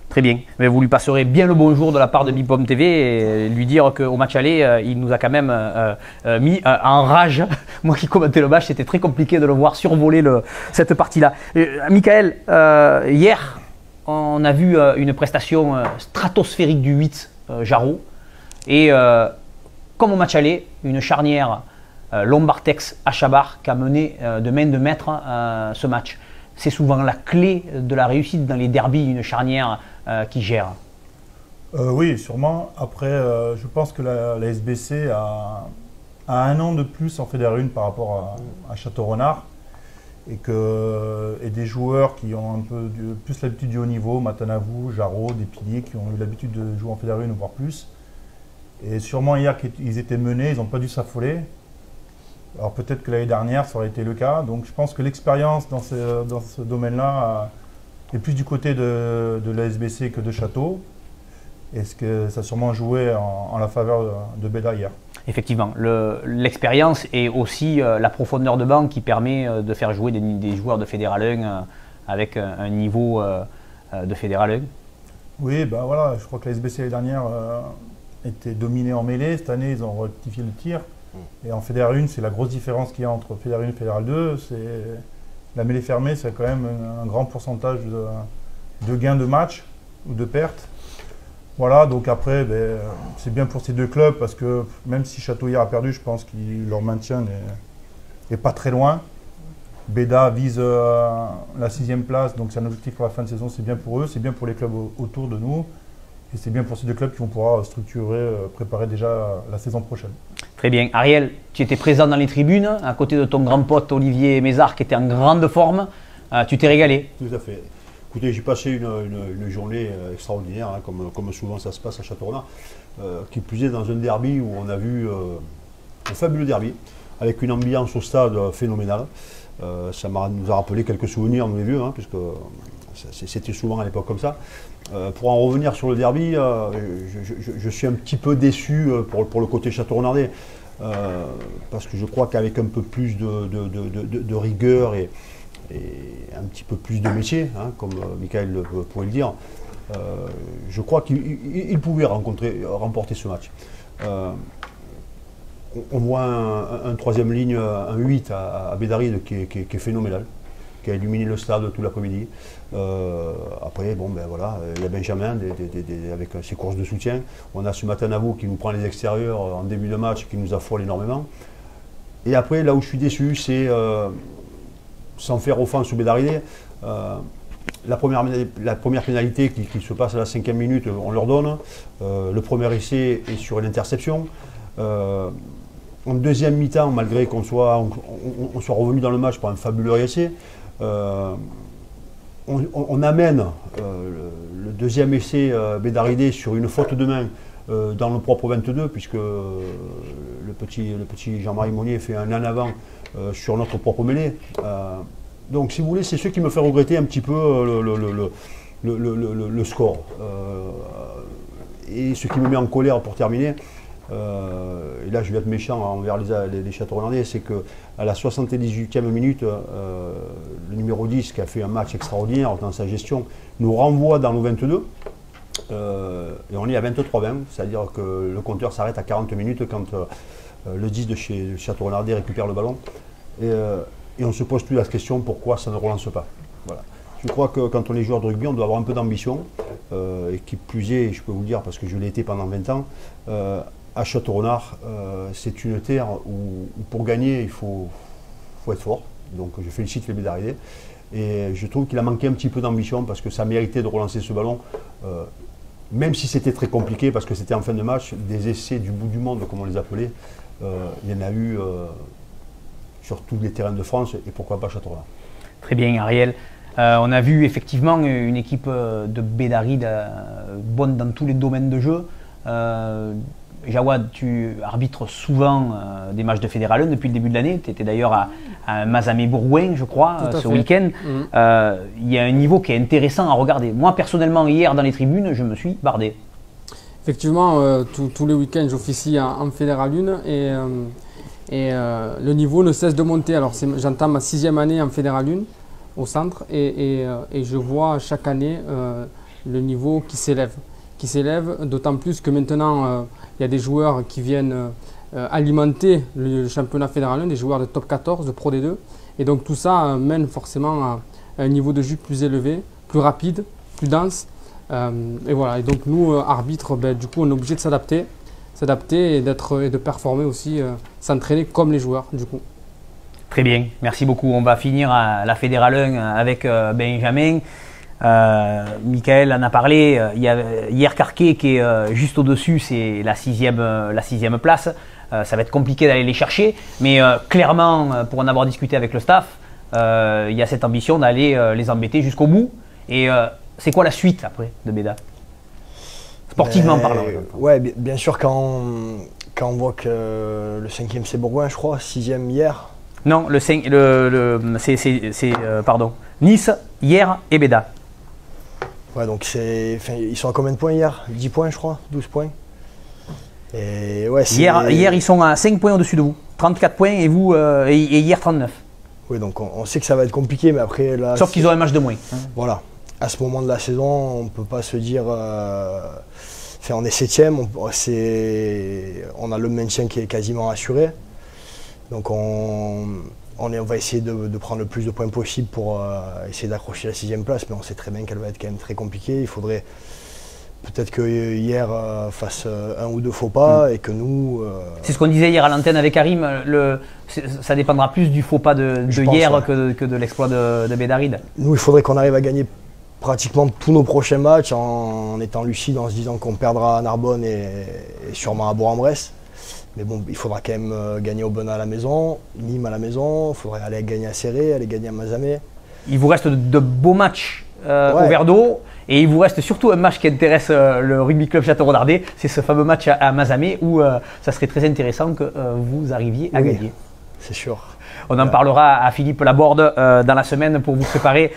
Très bien. Mais vous lui passerez bien le bonjour de la part de Bipom TV et lui dire qu'au match aller, il nous a quand même mis en rage. Moi qui commentais le match, c'était très compliqué de le voir survoler cette partie-là. Michael, hier, on a vu une prestation stratosphérique du 8 Jarreau. Et comme au match aller, une charnière Lombartex à Chabar qui a mené de main de maître ce match. C'est souvent la clé de la réussite dans les derbys, une charnière qui gère. Oui, sûrement. Après, je pense que la SBC a un an de plus en Fédéral 1 par rapport à Château-Renard et des joueurs qui ont un peu plus l'habitude du haut niveau, Matanavou, Jarreau, des piliers qui ont eu l'habitude de jouer en Fédéral 1 voire plus. Et sûrement hier qu'ils étaient menés, ils n'ont pas dû s'affoler. Alors peut-être que l'année dernière, ça aurait été le cas. Donc je pense que l'expérience dans ce domaine-là est plus du côté de la SBC que de Château. Est-ce que ça a sûrement joué en la faveur de Béda hier? Effectivement, l'expérience et aussi la profondeur de banc qui permet de faire jouer des joueurs de Fédéral 1 avec un niveau de Fédéral 1. Oui, ben voilà, je crois que la SBC l'année dernière était dominée en mêlée. Cette année, ils ont rectifié le tir. Et en Fédéral 1, c'est la grosse différence qu'il y a entre Fédéral 1 et Fédéral 2. La mêlée fermée, c'est quand même un grand pourcentage de gains de match ou de pertes. Voilà, donc après, c'est bien pour ces deux clubs parce que même si Château hier a perdu, je pense que leur maintien n'est pas très loin. Béda vise la 6e place, donc c'est un objectif pour la fin de saison, c'est bien pour eux, c'est bien pour les clubs autour de nous. Et c'est bien pour ces deux clubs qui vont pouvoir structurer, préparer déjà la saison prochaine. Très bien. Ariel, tu étais présent dans les tribunes, à côté de ton grand pote Olivier Mézard qui était en grande forme. Tu t'es régalé? Tout à fait. Écoutez, j'ai passé une journée extraordinaire, hein, comme souvent ça se passe à Château-Renard, qui plus est dans un derby où on a vu un fabuleux derby, avec une ambiance au stade phénoménale. Ça nous a rappelé quelques souvenirs, nous les vieux, hein, puisque c'était souvent à l'époque comme ça. Pour en revenir sur le derby, je suis un petit peu déçu pour le côté château-renardais, parce que je crois qu'avec un peu plus de rigueur et un petit peu plus de métier, hein, comme Michael pourrait le dire, je crois qu'il pouvait remporter ce match. On voit un troisième ligne, un 8 à Bédaride qui est phénoménal, qui a illuminé le stade tout l'après-midi. Après, bon, ben voilà, il y a Benjamin avec ses courses de soutien. On a ce Matanavou qui nous prend les extérieurs en début de match, qui nous affole énormément. Et après, là où je suis déçu, c'est, sans faire offense au Bédaridais, la première pénalité qui se passe à la 5e minute, on leur donne. Le premier essai est sur une interception. En deuxième mi-temps, malgré qu'on soit revenu dans le match pour un fabuleux essai, on amène le deuxième essai Bédaridé sur une faute de main dans le propre 22, puisque le petit Jean-Marie Monnier fait un en avant sur notre propre mêlée. Donc si vous voulez, c'est ce qui me fait regretter un petit peu le score. Et ce qui me met en colère pour terminer, et là je vais être méchant envers les Château-Renardais, c'est qu'à la 78e minute, le numéro 10 qui a fait un match extraordinaire dans sa gestion nous renvoie dans nos 22 et on est à 23-20, c'est-à-dire que le compteur s'arrête à 40 minutes quand le 10 de chez Château-Renardais récupère le ballon et on ne se pose plus la question pourquoi ça ne relance pas. Voilà. Je crois que quand on est joueur de rugby, on doit avoir un peu d'ambition et qui plus est, je peux vous le dire parce que je l'ai été pendant 20 ans, à Château-Renard, c'est une terre où pour gagner, il faut être fort. Donc je félicite les Bédaridais. Et je trouve qu'il a manqué un petit peu d'ambition parce que ça méritait de relancer ce ballon. Même si c'était très compliqué parce que c'était en fin de match, des essais du bout du monde, comme on les appelait, il y en a eu sur tous les terrains de France et pourquoi pas Château-Renard. Très bien, Ariel. On a vu effectivement une équipe de Bédaride bonne dans tous les domaines de jeu. Jawad, tu arbitres souvent des matchs de Fédéral 1 depuis le début de l'année. Tu étais d'ailleurs à Mazamet-Bourgoin, je crois, ce week-end. Il y a un niveau qui est intéressant à regarder. Moi, personnellement, hier, dans les tribunes, je me suis bardé. Effectivement, tous les week-ends, j'officie en Fédéral 1 et le niveau ne cesse de monter. Alors, j'entame ma 6e année en Fédéral 1 au centre et je vois chaque année le niveau qui s'élève. D'autant plus que maintenant, il y a des joueurs qui viennent alimenter le championnat fédéral 1, des joueurs de top 14, de Pro D2. Et donc tout ça mène forcément à un niveau de jeu plus élevé, plus rapide, plus dense. Et voilà. Et donc nous, arbitres, du coup, on est obligé de s'adapter et de performer aussi, s'entraîner comme les joueurs, du coup. Très bien, merci beaucoup. On va finir à la Fédéral 1 avec Benjamin. Michael en a parlé, il y a hier Carquet qui est juste au-dessus, c'est la sixième place. Ça va être compliqué d'aller les chercher, mais clairement, pour en avoir discuté avec le staff, il y a cette ambition d'aller les embêter jusqu'au bout. Et c'est quoi la suite après de Béda, sportivement parlant? Ouais, bien sûr, quand on voit que le 5e c'est Bourgoin, je crois, 6e hier. Non, pardon, Nice, hier et Béda. Ouais, donc ils sont à combien de points hier? 10 points, je crois, 12 points. Et ouais, hier, ils sont à 5 points au-dessus de vous, 34 points et vous et hier 39. Oui, donc on sait que ça va être compliqué, mais après là. Sauf qu'ils ont un match de moins. Voilà. À ce moment de la saison, on ne peut pas se dire. On est 7e, on a le maintien qui est quasiment assuré. Donc on va essayer de prendre le plus de points possible pour essayer d'accrocher la 6e place, mais on sait très bien qu'elle va être quand même très compliquée. Il faudrait peut-être que hier fasse un ou deux faux pas et que nous… C'est ce qu'on disait hier à l'antenne avec Karim, ça dépendra plus du faux pas de hier, ouais, que de l'exploit de Bédaride. Nous, il faudrait qu'on arrive à gagner pratiquement tous nos prochains matchs en étant lucide, en se disant qu'on perdra à Narbonne et sûrement à Bourg-en-Bresse. Mais bon, il faudra quand même gagner Aubenas à la maison, Nîmes à la maison, il faudrait aller gagner à Serré, aller gagner à Mazamet. Il vous reste de beaux matchs au verre d'eau et il vous reste surtout un match qui intéresse le Rugby Club Château-Renardais, c'est ce fameux match à Mazamet où ça serait très intéressant que vous arriviez à gagner. C'est sûr. On en parlera à Philippe Laborde dans la semaine pour vous préparer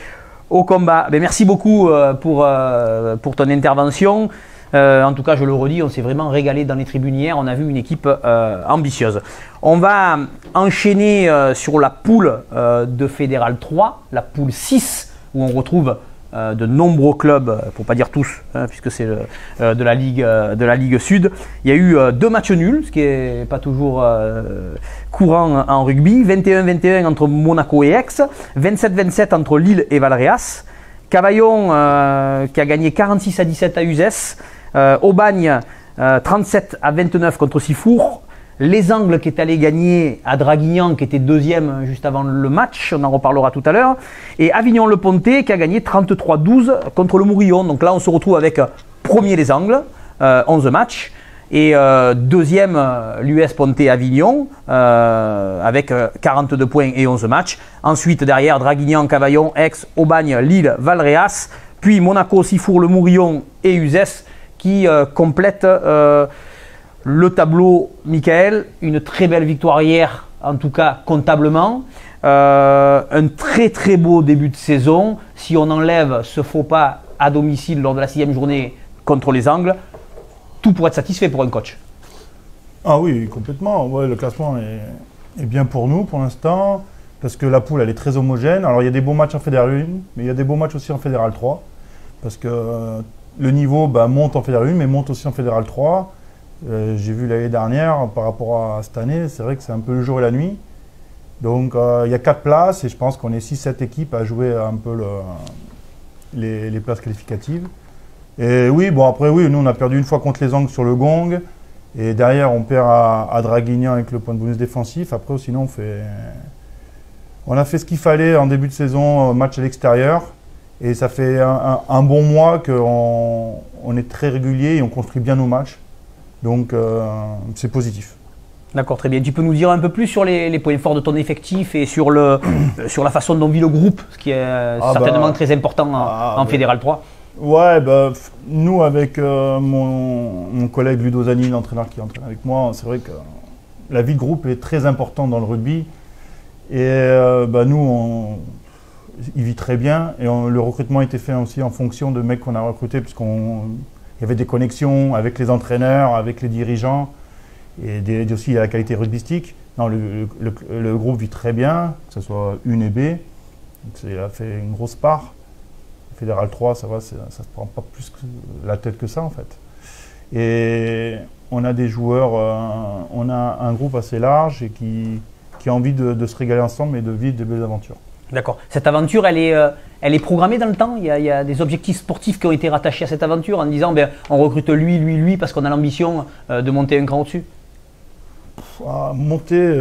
au combat. Mais merci beaucoup pour ton intervention. En tout cas, je le redis, on s'est vraiment régalé dans les tribunes hier. On a vu une équipe ambitieuse. On va enchaîner sur la poule de Fédéral 3, la poule 6, où on retrouve de nombreux clubs, pour ne pas dire tous, hein, puisque c'est de la Ligue Sud. Il y a eu 2 matchs nuls, ce qui n'est pas toujours courant en rugby. 21-21 entre Monaco et Aix, 27-27 entre Lille et Valréas. Cavaillon qui a gagné 46-17 à Uzès. Aubagne 37-29 contre Sifour. Les Angles qui est allé gagner à Draguignan, qui était 2e juste avant le match, on en reparlera tout à l'heure. Et Avignon-le-Pontet qui a gagné 33-12 contre le Mourillon. Donc là on se retrouve avec premier les Angles, 11 matchs. Et 2e l'US Pontet-Avignon avec 42 points et 11 matchs. Ensuite derrière Draguignan, Cavaillon, Aix, Aubagne, Lille, Valréas. Puis Monaco, Sifour, le Mourillon et Uzès qui complètent le tableau. Michael, une très belle victoire hier, en tout cas comptablement. Un très très beau début de saison. Si on enlève ce faux pas à domicile lors de la 6e journée contre les Angles, tout pour être satisfait pour un coach. Ah oui, complètement. Ouais, le classement est bien pour nous pour l'instant, parce que la poule elle est très homogène. Alors il y a des beaux matchs en Fédéral 1, mais il y a des beaux matchs aussi en Fédéral 3, parce que le niveau monte en Fédéral 1, mais monte aussi en Fédéral 3. J'ai vu l'année dernière, par rapport à cette année, c'est vrai que c'est un peu le jour et la nuit. Donc il y a 4 places, et je pense qu'on est 6-7 équipes à jouer un peu les places qualificatives. Et oui, bon après oui, nous on a perdu une fois contre les Angles sur le gong. Et derrière, on perd à Draguignan avec le point de bonus défensif. Après, sinon, on a fait ce qu'il fallait en début de saison, match à l'extérieur. Et ça fait un bon mois qu'on est très régulier et on construit bien nos matchs. Donc, c'est positif. D'accord, très bien. Tu peux nous dire un peu plus sur les points forts de ton effectif et sur la façon dont vit le groupe, ce qui est certainement très important en Fédéral 3. Ouais, nous avec mon collègue Ludo Zani, l'entraîneur qui entraîne avec moi, c'est vrai que la vie de groupe est très importante dans le rugby. Et nous, il vit très bien. Et le recrutement a été fait aussi en fonction de mecs qu'on a recrutés, puisqu'il y avait des connexions avec les entraîneurs, avec les dirigeants, et aussi la qualité rugbystique. Non, le groupe vit très bien, que ce soit une et B. Donc, ça fait une grosse part. Fédéral 3, ça va, ça ne se prend pas plus la tête que ça en fait. Et on a des joueurs, on a un groupe assez large et qui a envie de se régaler ensemble et de vivre des belles aventures. D'accord. Cette aventure, elle est programmée dans le temps. Il y a des objectifs sportifs qui ont été rattachés à cette aventure en disant on recrute lui parce qu'on a l'ambition de monter un cran au-dessus. Monter,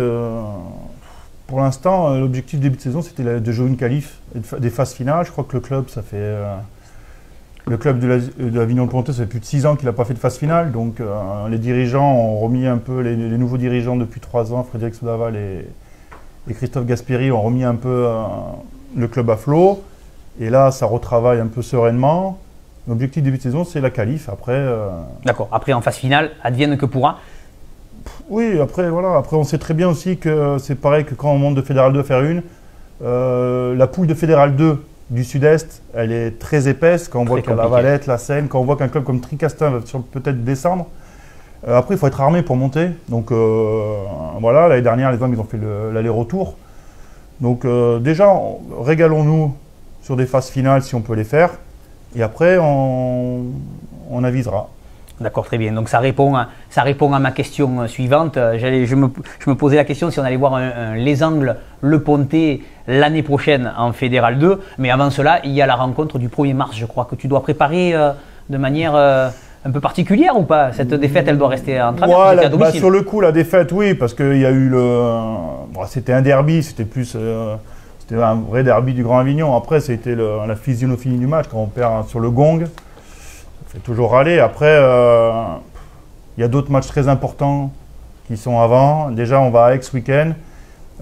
pour l'instant, l'objectif début de saison, c'était de jouer une qualif, des phases finales. Je crois que le club, ça fait le club de l'Avignon-le-Pontet, ça fait plus de 6 ans qu'il n'a pas fait de phase finale. Donc les dirigeants ont remis un peu, les nouveaux dirigeants depuis 3 ans, Frédéric Soudaval et Christophe Gasperi, ont remis un peu le club à flot. Et là, ça retravaille un peu sereinement. L'objectif début de saison, c'est la qualif. Après, D'accord. Après, en phase finale, advienne que pourra. Oui, après, voilà. Après, on sait très bien aussi que c'est pareil que quand on monte de Fédéral 2 à faire une. La poule de Fédéral 2 du Sud-Est, elle est très épaisse. Quand on voit qu'il y a la Valette, la Seine, quand on voit qu'un club comme Tricastin va peut-être descendre. Après, il faut être armé pour monter. Donc voilà, l'année dernière, les hommes, ils ont fait l'aller-retour. Donc déjà, régalons-nous sur des phases finales si on peut les faire. Et après, on avisera. D'accord, très bien. Donc ça répond à ma question suivante. Je me posais la question si on allait voir les Angles, le Pontet l'année prochaine en Fédéral 2. Mais avant cela, il y a la rencontre du 1er mars, je crois, que tu dois préparer de manière un peu particulière ou pas? Cette défaite, elle doit rester en travers à domicile. Sur le coup, la défaite, oui, parce qu'il y a eu c'était un derby, c'était un vrai derby du Grand Avignon. Après, c'était la physionomie du match quand on perd sur le gong. Ça fait toujours râler. Après, il y a d'autres matchs très importants qui sont avant. Déjà, on va à Aix ce week-end.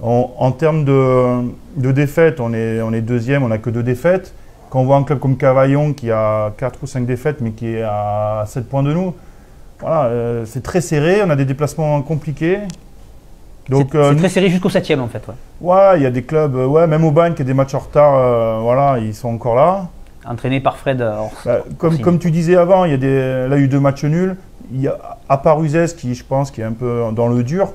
En termes de défaites, on est deuxième, on n'a que 2 défaites. Quand on voit un club comme Cavaillon qui a 4 ou 5 défaites, mais qui est à 7 points de nous, voilà, c'est très serré, on a des déplacements compliqués. C'est très serré jusqu'au 7e en fait. Ouais, il y a des clubs, même Aubagne qui a des matchs en retard, voilà, ils sont encore là. Entraîné par Fred comme tu disais avant, là il y a eu 2 matchs nuls. À part Uzès qui, je pense, qui est un peu dans le dur,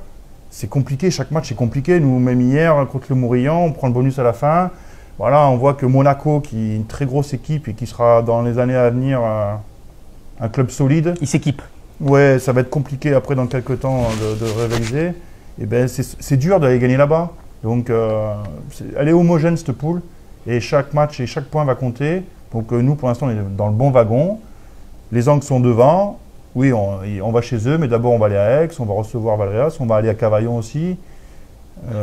c'est compliqué, chaque match est compliqué. Nous, même hier, contre le Mourillon, on prend le bonus à la fin. Voilà, on voit que Monaco, qui est une très grosse équipe et qui sera dans les années à venir un club solide. Il s'équipe. Ouais, ça va être compliqué après dans quelques temps de rivaliser. Et ben c'est dur d'aller gagner là-bas. Donc elle est homogène cette poule et chaque match et chaque point va compter. Donc nous pour l'instant on est dans le bon wagon. Les Angles sont devant. Oui, on va chez eux, mais d'abord on va aller à Aix, on va recevoir Valréas, on va aller à Cavaillon aussi.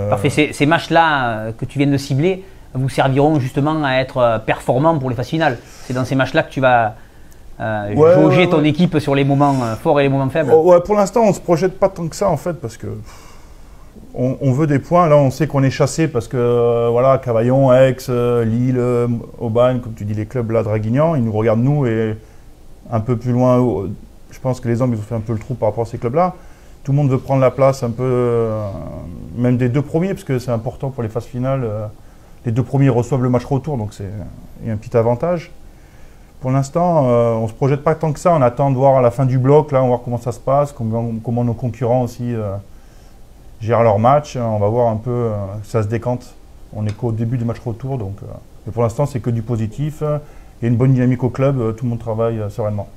Parfait. Ces matchs-là que tu viens de cibler vous serviront justement à être performant pour les phases finales. C'est dans ces matchs-là que tu vas jauger ton équipe sur les moments forts et les moments faibles. Pour l'instant, on ne se projette pas tant que ça en fait, parce que on veut des points. Là, on sait qu'on est chassé parce que voilà, Cavaillon, Aix, Lille, Aubagne, comme tu dis, les clubs là, Draguignan, ils nous regardent nous et un peu plus loin. Je pense que les hommes ils ont fait un peu le trou par rapport à ces clubs-là. Tout le monde veut prendre la place un peu, même des 2 premiers, parce que c'est important pour les phases finales. Les 2 premiers reçoivent le match retour, donc il y a un petit avantage. Pour l'instant, on ne se projette pas tant que ça. On attend de voir à la fin du bloc, là, on va voir comment ça se passe, comment nos concurrents aussi gèrent leur match. On va voir un peu ça se décante. On est qu'au début du match retour, donc. Mais pour l'instant, c'est que du positif. Il y a une bonne dynamique au club. Tout le monde travaille sereinement.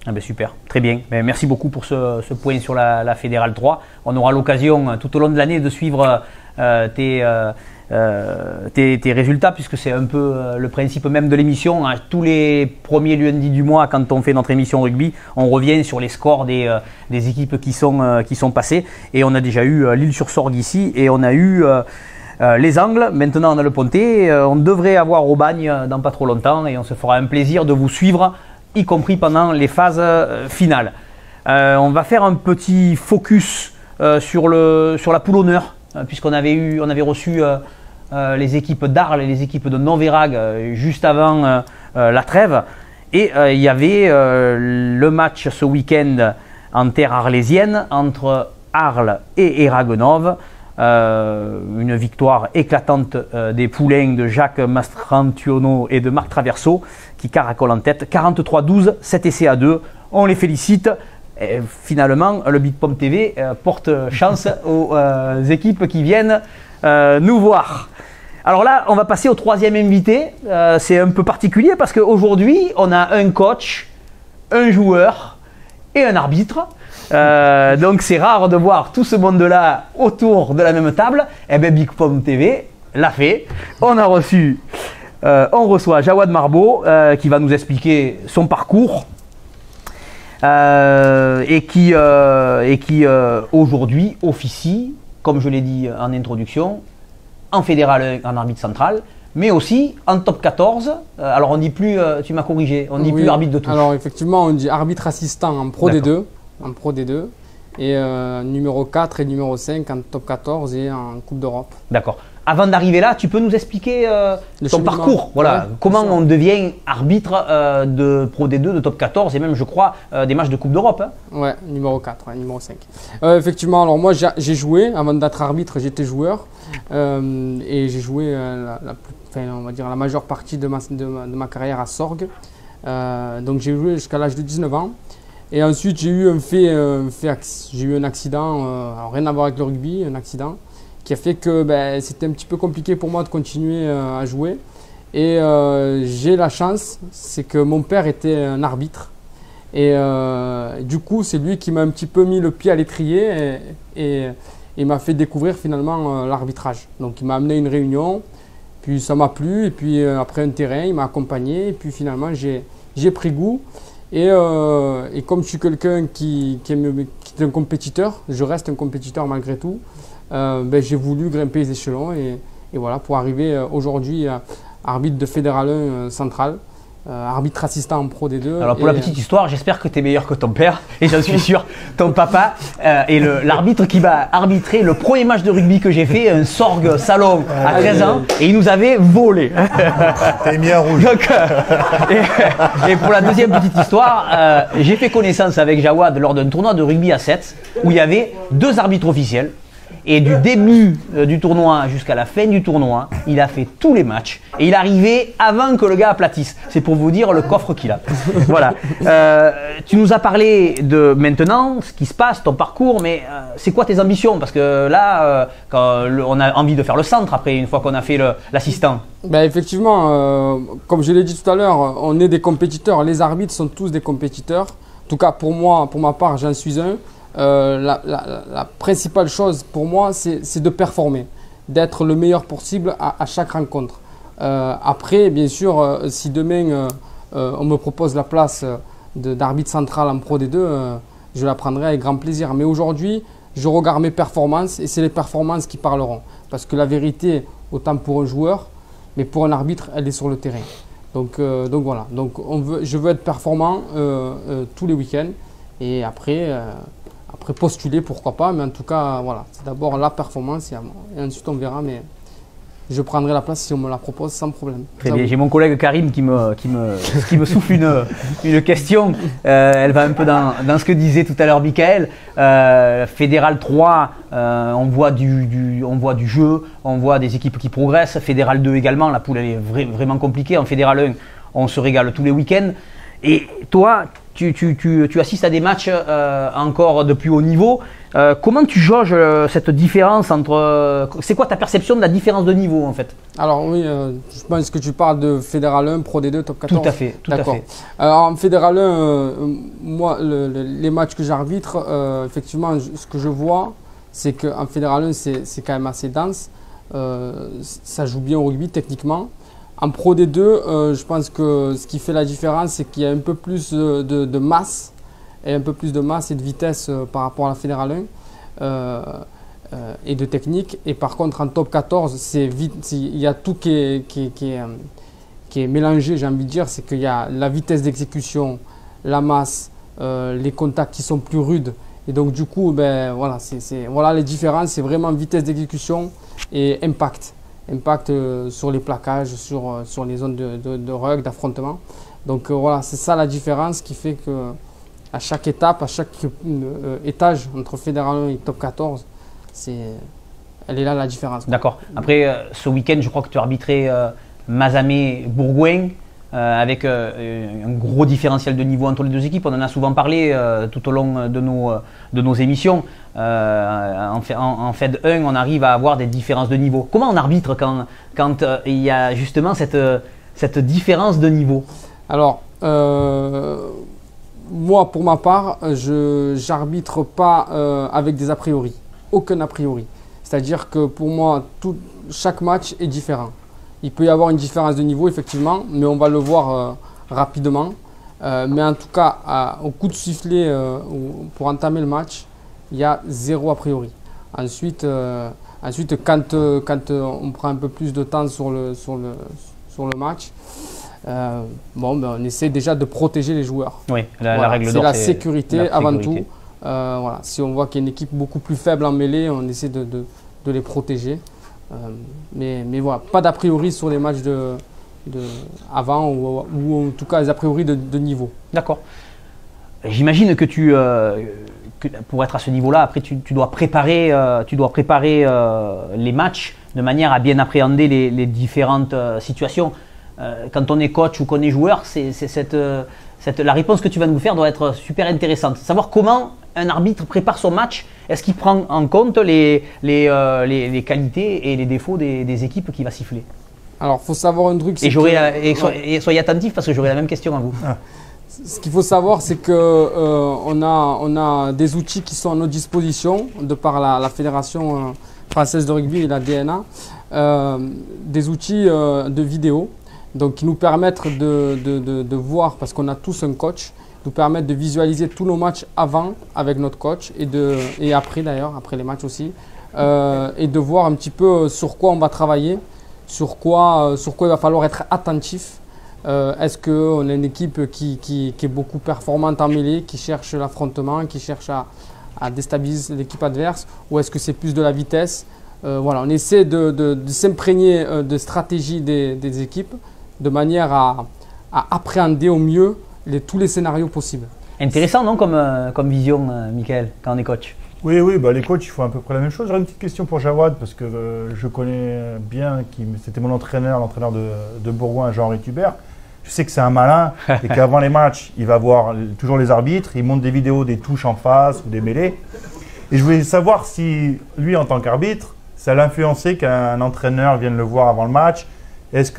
Ah ben super, très bien. Ben merci beaucoup pour ce point sur la Fédérale 3. On aura l'occasion tout au long de l'année de suivre tes résultats, puisque c'est un peu le principe même de l'émission. Tous les premiers lundis du mois, quand on fait notre émission rugby, on revient sur les scores des équipes qui sont passées. Et on a déjà eu l'Île-sur-Sorgue ici, et on a eu les Angles. Maintenant on a le Pontet. On devrait avoir Aubagne dans pas trop longtemps, et on se fera un plaisir de vous suivre, y compris pendant les phases finales. On va faire un petit focus sur la poule honneur, puisqu'on avait reçu les équipes d'Arles et les équipes de Novérague juste avant la trêve. Et il y avait le match ce week-end en terre arlésienne entre Arles et Eraguenov. Une victoire éclatante des poulains de Jacques Mastrantuono et de Marc Traverso qui caracolent en tête. 43-12, 7 essais à 2. On les félicite. Et finalement, le Big Pomme TV porte chance aux équipes qui viennent nous voir. Alors là, on va passer au troisième invité. C'est un peu particulier parce qu'aujourd'hui, on a un coach, un joueur et un arbitre. Donc c'est rare de voir tout ce monde-là autour de la même table. Eh bien, Big Pomme TV l'a fait. On reçoit Jawad Marbo qui va nous expliquer son parcours et qui aujourd'hui officie, comme je l'ai dit en introduction, en Fédéral 1 en arbitre central, mais aussi en top 14. Alors on ne dit plus, tu m'as corrigé, on ne dit plus arbitre de touche. Alors effectivement, on dit arbitre assistant en Pro D2. En Pro D2 et numéro 4 et numéro 5 en top 14 et en Coupe d'Europe. D'accord. Avant d'arriver là, tu peux nous expliquer ton parcours, voilà, comment on devient arbitre de Pro D2, de top 14 et même je crois des matchs de Coupe d'Europe. Hein. Ouais, numéro 4, numéro 5. Effectivement, alors moi j'ai joué, avant d'être arbitre j'étais joueur et j'ai joué on va dire la majeure partie de ma carrière à Sorgue. Donc j'ai joué jusqu'à l'âge de 19 ans. Et ensuite, j'ai eu un accident, alors rien à voir avec le rugby, un accident qui a fait que c'était un petit peu compliqué pour moi de continuer à jouer. Et j'ai la chance, c'est que mon père était un arbitre. Et du coup, c'est lui qui m'a un petit peu mis le pied à l'étrier et m'a fait découvrir finalement l'arbitrage. Donc il m'a amené à une réunion, puis ça m'a plu, et puis après un terrain, il m'a accompagné, et puis finalement j'ai pris goût. Et comme je suis quelqu'un qui est un compétiteur, je reste un compétiteur malgré tout, j'ai voulu grimper les échelons et voilà, pour arriver aujourd'hui arbitre de Fédéral 1 central, arbitre assistant en Pro D2. Alors pour la petite histoire, j'espère que tu es meilleur que ton père et j'en suis sûr, ton papa est l'arbitre qui va arbitrer le premier match de rugby que j'ai fait, un Sorgue Salon à 13 ans et il nous avait volé. T'es mis en rouge. Donc, et pour la deuxième petite histoire, j'ai fait connaissance avec Jawad lors d'un tournoi de rugby à 7 où il y avait 2 arbitres officiels. Et du début du tournoi jusqu'à la fin du tournoi, il a fait tous les matchs. Et il arrivait avant que le gars aplatisse. C'est pour vous dire le coffre qu'il a. Voilà. Tu nous as parlé de maintenant, ce qui se passe, ton parcours, mais c'est quoi tes ambitions? Parce que là, on a envie de faire le centre après, une fois qu'on a fait l'assistant. Effectivement, comme je l'ai dit tout à l'heure, on est des compétiteurs. Les arbitres sont tous des compétiteurs. En tout cas, pour moi, pour ma part, j'en suis un. La principale chose pour moi, c'est de performer, d'être le meilleur possible à chaque rencontre. Après, bien sûr, si demain on me propose la place d'arbitre central en Pro D2, je la prendrai avec grand plaisir. Mais aujourd'hui, je regarde mes performances et c'est les performances qui parleront. Parce que la vérité, autant pour un joueur, mais pour un arbitre, elle est sur le terrain. Donc voilà, je veux être performant tous les week-ends et après postuler, pourquoi pas, mais en tout cas, voilà, c'est d'abord la performance et ensuite on verra, mais je prendrai la place si on me la propose sans problème. Très bien, j'ai mon collègue Karim qui me souffle une question. Elle va un peu dans ce que disait tout à l'heure Michael. Fédéral 3, on voit du jeu, on voit des équipes qui progressent. Fédéral 2 également, la poule elle est vraiment compliquée. En Fédéral 1, on se régale tous les week-ends. Et toi, tu assistes à des matchs encore de plus haut niveau. Comment tu jauges cette différence entre… c'est quoi ta perception de la différence de niveau en fait? Alors oui, je pense que tu parles de Fédéral 1, Pro D2, Top 14. Tout à fait, tout à fait. Alors en Fédéral 1, moi, les matchs que j'arbitre, effectivement, ce que je vois, c'est qu'en Fédéral 1, c'est quand même assez dense. Ça joue bien au rugby techniquement. En Pro D2, je pense que ce qui fait la différence, c'est qu'il y a un peu plus de masse et un peu plus de masse et de vitesse par rapport à la Fédéral 1 et de technique. Et par contre, en Top 14, il y a tout qui est mélangé, j'ai envie de dire. C'est qu'il y a la vitesse d'exécution, la masse, les contacts qui sont plus rudes. Et donc du coup, ben, voilà les différences, c'est vraiment vitesse d'exécution et impact. Impact sur les plaquages, sur les zones de rug, d'affrontement. Donc voilà, c'est ça la différence qui fait que à chaque étape, à chaque étage entre Fédéral 1 et Top 14, elle est là la différence. D'accord. Après, ce week-end, je crois que tu as arbitré Mazamet-Bourgoin avec un gros différentiel de niveau entre les deux équipes. On en a souvent parlé tout au long de nos émissions. En Fed 1, on arrive à avoir des différences de niveau. Comment on arbitre quand il y a justement cette différence de niveau? Alors, moi, pour ma part, je n'arbitre pas avec des a priori. Aucun a priori. C'est-à-dire que pour moi, chaque match est différent. Il peut y avoir une différence de niveau, effectivement, mais on va le voir rapidement. Mais en tout cas, au coup de sifflet pour entamer le match, il y a 0 a priori. Ensuite, quand on prend un peu plus de temps sur le match, on essaie déjà de protéger les joueurs. Oui, la règle d'or, c'est la sécurité avant tout. Voilà. Si on voit qu'il y a une équipe beaucoup plus faible en mêlée, on essaie de les protéger. Mais voilà, pas d'a priori sur les matchs avant ou en tout cas des a priori de niveau. D'accord. J'imagine que pour être à ce niveau-là, après tu dois préparer les matchs de manière à bien appréhender les différentes situations. Quand on est coach ou qu'on est joueur, la réponse que tu vas nous faire doit être super intéressante. Savoir comment un arbitre prépare son match, est-ce qu'il prend en compte les qualités et les défauts des équipes qu'il va siffler? Alors, il faut savoir un truc. Et soyez attentifs parce que j'aurai la même question à vous. Ce qu'il faut savoir, c'est qu'on a des outils qui sont à notre disposition de par la Fédération française de rugby et la DNA, des outils de vidéo. Donc, qui nous permettent de voir, parce qu'on a tous un coach, nous permettent de visualiser tous nos matchs avant avec notre coach et après d'ailleurs, après les matchs aussi, et de voir un petit peu sur quoi on va travailler, sur quoi il va falloir être attentif. Est-ce qu'on a une équipe qui est beaucoup performante en mêlée, qui cherche l'affrontement, qui cherche à déstabiliser l'équipe adverse, ou est-ce que c'est plus de la vitesse? Voilà, on essaie de s'imprégner de stratégie des équipes, de manière à appréhender au mieux tous les scénarios possibles. Intéressant, non, comme vision, Michael, quand on est coach? Oui, les coachs, ils font à peu près la même chose. J'aurais une petite question pour Jawad, parce que je connais bien, c'était mon entraîneur, l'entraîneur de Bourgoin, Jean-Henri Tubert. Je sais que c'est un malin et qu'avant les matchs, il va voir toujours les arbitres, il monte des vidéos des touches en face ou des mêlées. Et je voulais savoir si, lui, en tant qu'arbitre, ça l'a influencé qu'un entraîneur vienne le voir avant le match.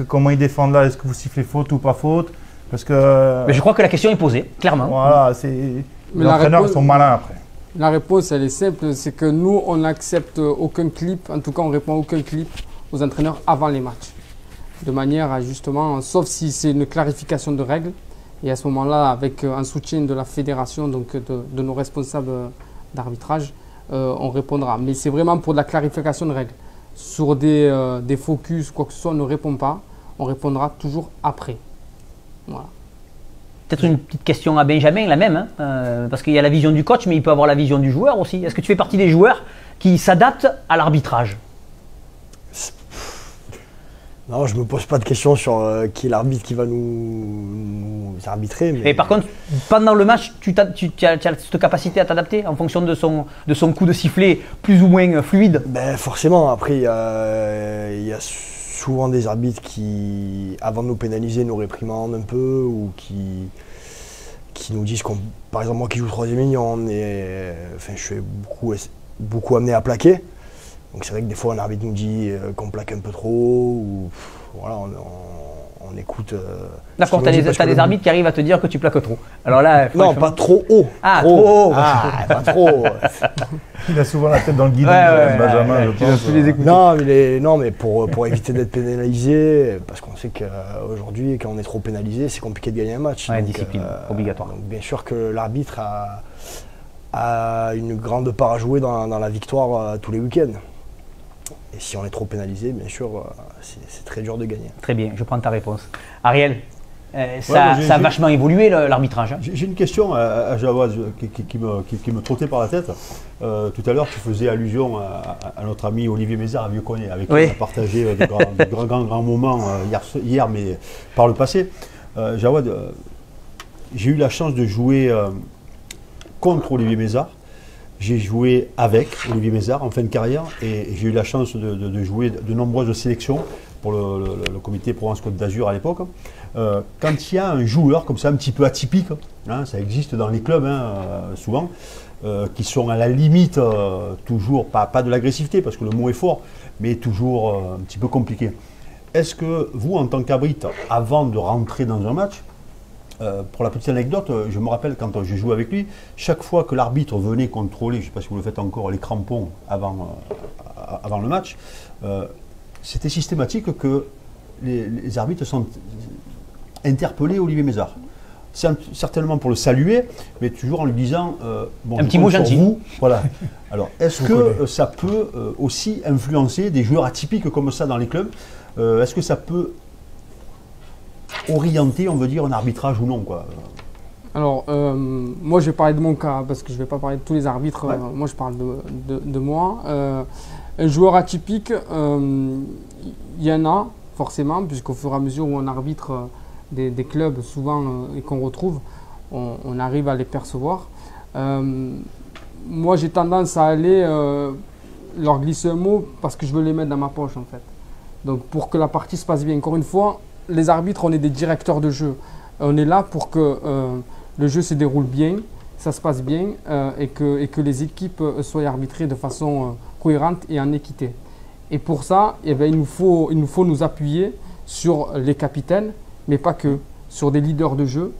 Comment ils défendent là? Est-ce que vous sifflez faute ou pas faute? Parce que… Mais je crois que la question est posée, clairement. Voilà, les entraîneurs sont malins après. La réponse, elle est simple, c'est que nous, on n'accepte aucun clip, en tout cas, on répond aucun clip aux entraîneurs avant les matchs. De manière à justement, sauf si c'est une clarification de règles, et à ce moment-là, avec un soutien de la fédération, donc de nos responsables d'arbitrage, on répondra. Mais c'est vraiment pour de la clarification de règles. Sur des focus, quoi que ce soit, on ne répond pas. On répondra toujours après. Voilà. Peut-être une petite question à Benjamin, la même, parce qu'il y a la vision du coach, mais il peut avoir la vision du joueur aussi. Est-ce que tu fais partie des joueurs qui s'adaptent à l'arbitrage? Non, je ne me pose pas de questions sur qui est l'arbitre qui va nous arbitrer. Mais par contre, pendant le match, tu as cette capacité à t'adapter en fonction de son coup de sifflet plus ou moins fluide? Ben forcément, après il y a souvent des arbitres qui, avant de nous pénaliser, nous réprimandent un peu ou qui nous disent par exemple moi qui joue 3e ligne, je suis beaucoup amené à plaquer. Donc c'est vrai que des fois un arbitre nous dit qu'on plaque un peu trop ou voilà, on écoute. D'accord, tu as des arbitres qui arrivent à te dire que tu plaques trop. Alors là, non, pas trop haut. Ah, trop haut. Ah, pas trop. Il a souvent la tête dans le guidon, Benjamin, je pense. Non, mais pour éviter d'être pénalisé, parce qu'on sait qu'aujourd'hui, quand on est trop pénalisé, c'est compliqué de gagner un match. Ouais, discipline obligatoire. Donc bien sûr que l'arbitre a une grande part à jouer dans la victoire tous les week-ends. Et si on est trop pénalisé, bien sûr, c'est très dur de gagner. Très bien, je prends ta réponse. Ariel, ça a vachement évolué l'arbitrage. J'ai une question à Jawad qui me trottait par la tête. Tout à l'heure, tu faisais allusion à notre ami Olivier Mézard à Vieux-Connet, avec qui on a partagé de grands moments hier, mais par le passé. Jawad, j'ai eu la chance de jouer contre Olivier Mézard. J'ai joué avec Olivier Mézard en fin de carrière et j'ai eu la chance de jouer de nombreuses sélections pour le comité Provence-Côte d'Azur à l'époque. Quand il y a un joueur comme ça, un petit peu atypique, hein, ça existe dans les clubs souvent, qui sont à la limite, toujours, pas de l'agressivité parce que le mot est fort, mais toujours un petit peu compliqué. Est-ce que vous, en tant qu'arbitre, avant de rentrer dans un match, pour la petite anecdote, je me rappelle quand je jouais avec lui, chaque fois que l'arbitre venait contrôler, je ne sais pas si vous le faites encore, les crampons avant le match, c'était systématique que les arbitres sont interpellés Olivier Mézard. Certainement pour le saluer, mais toujours en lui disant un petit mot gentil. Vous, voilà. Alors, est-ce que ça peut aussi influencer des joueurs atypiques comme ça dans les clubs? Est-ce que ça peut orienter, on veut dire, un arbitrage ou non, quoi? Alors, moi, je vais parler de mon cas, parce que je ne vais pas parler de tous les arbitres. Ouais. Moi, je parle de moi. Un joueur atypique, il y en a, forcément, puisqu'au fur et à mesure où on arbitre des clubs, souvent, et qu'on retrouve, on arrive à les percevoir. Moi, j'ai tendance à aller leur glisser un mot, parce que je veux les mettre dans ma poche, en fait. Donc, pour que la partie se passe bien. Encore une fois, les arbitres, on est des directeurs de jeu. On est là pour que le jeu se déroule bien, ça se passe bien et que les équipes soient arbitrées de façon cohérente et en équité. Et pour ça, eh bien, il nous faut nous appuyer sur les capitaines, mais pas que, sur des leaders de jeu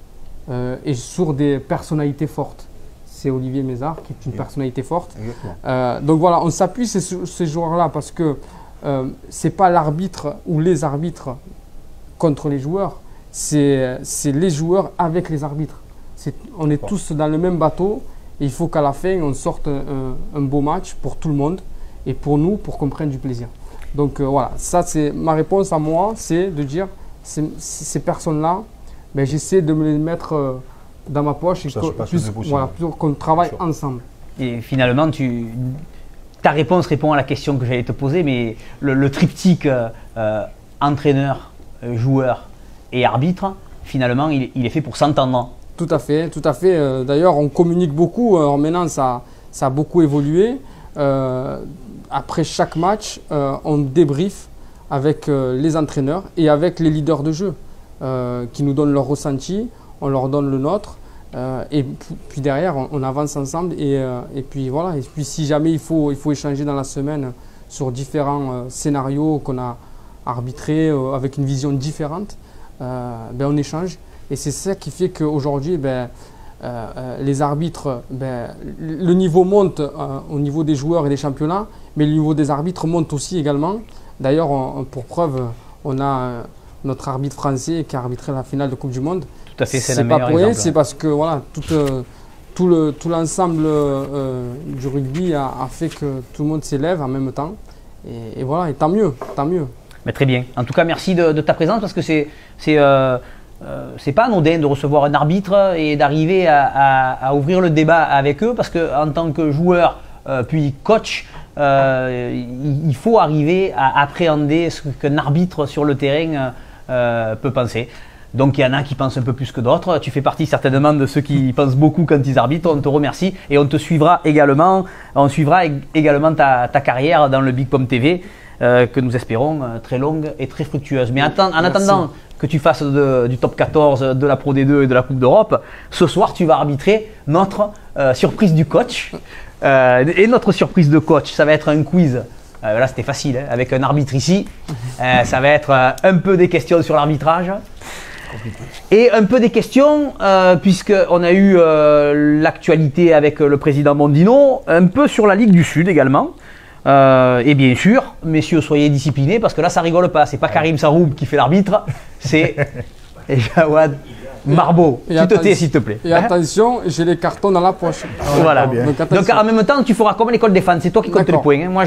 et sur des personnalités fortes. C'est Olivier Mézard qui est une personnalité forte. Donc voilà, on s'appuie sur ces joueurs-là parce que ce n'est pas l'arbitre ou les arbitres contre les joueurs, c'est les joueurs avec les arbitres. On est tous dans le même bateau et il faut qu'à la fin, on sorte un beau match pour tout le monde et pour nous, pour qu'on prenne du plaisir. Donc voilà, ça c'est ma réponse à moi, c'est de dire ces personnes-là, ben, j'essaie de me les mettre dans ma poche et qu'on travaille ensemble. Et finalement, ta réponse répond à la question que j'allais te poser, mais le triptyque entraîneur, joueur et arbitre, finalement, il est fait pour s'entendre. Tout à fait, tout à fait. D'ailleurs, on communique beaucoup. Maintenant, ça a beaucoup évolué. Après chaque match, on débriefe avec les entraîneurs et avec les leaders de jeu qui nous donnent leur ressenti, on leur donne le nôtre. Et puis derrière, on avance ensemble. Et puis voilà. Et puis si jamais il faut échanger dans la semaine sur différents scénarios qu'on a arbitrés avec une vision différente, ben on échange. Et c'est ça qui fait qu'aujourd'hui, les arbitres, le niveau monte au niveau des joueurs et des championnats, mais le niveau des arbitres monte aussi également. D'ailleurs, pour preuve, on a notre arbitre français qui a arbitré la finale de Coupe du Monde. Tout à fait, c'est pas pour rien, c'est parce que voilà, tout l'ensemble du rugby a fait que tout le monde s'élève en même temps. Et voilà, et tant mieux, tant mieux. Mais très bien. En tout cas, merci de ta présence parce que c'est pas anodin de recevoir un arbitre et d'arriver à ouvrir le débat avec eux parce qu'en tant que joueur puis coach, il faut arriver à appréhender ce qu'un arbitre sur le terrain peut penser. Donc il y en a qui pensent un peu plus que d'autres. Tu fais partie certainement de ceux qui pensent beaucoup quand ils arbitrent. On te remercie et on te suivra également. On suivra également ta carrière dans le Big Pomme TV. que nous espérons très longue et très fructueuse. Mais en attendant que tu fasses du top 14, de la Pro D2 et de la Coupe d'Europe, ce soir tu vas arbitrer notre surprise du coach. Et notre surprise de coach, ça va être un quiz. Là c'était facile, hein, avec un arbitre ici. Ça va être un peu des questions sur l'arbitrage. Et un peu des questions, puisqu'on a eu l'actualité avec le président Mondino, un peu sur la Ligue du Sud également. Et bien sûr, messieurs, soyez disciplinés, parce que là ça rigole pas. C'est pas Karim Saroub qui fait l'arbitre, c'est Jawad Marbeau. Tu te tais s'il te plaît. Et attention, j'ai les cartons dans la poche. Voilà. Donc en même temps, tu feras comme l'école des fans, c'est toi qui comptes les points. Hein. Moi,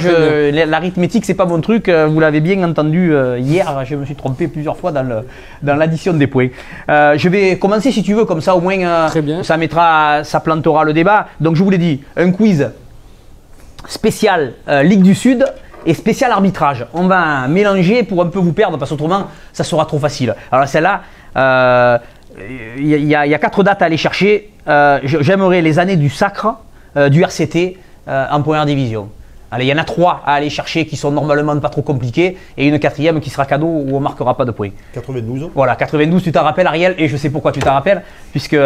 l'arithmétique, c'est pas mon truc. Vous l'avez bien entendu hier, je me suis trompé plusieurs fois dans l'addition des points. Je vais commencer si tu veux, comme ça au moins ça plantera le débat. Donc je vous l'ai dit, un quiz spécial Ligue du Sud et spécial arbitrage. On va mélanger pour un peu vous perdre, parce qu'autrement, ça sera trop facile. Alors celle-là, il y a 4 dates à aller chercher. J'aimerais les années du sacre du RCT en première division. Allez, il y en a 3 à aller chercher qui sont normalement pas trop compliquées, et une 4e qui sera cadeau où on ne marquera pas de points. 92. Voilà, 92, tu t'en rappelles Ariel, et je sais pourquoi tu t'en rappelles, puisque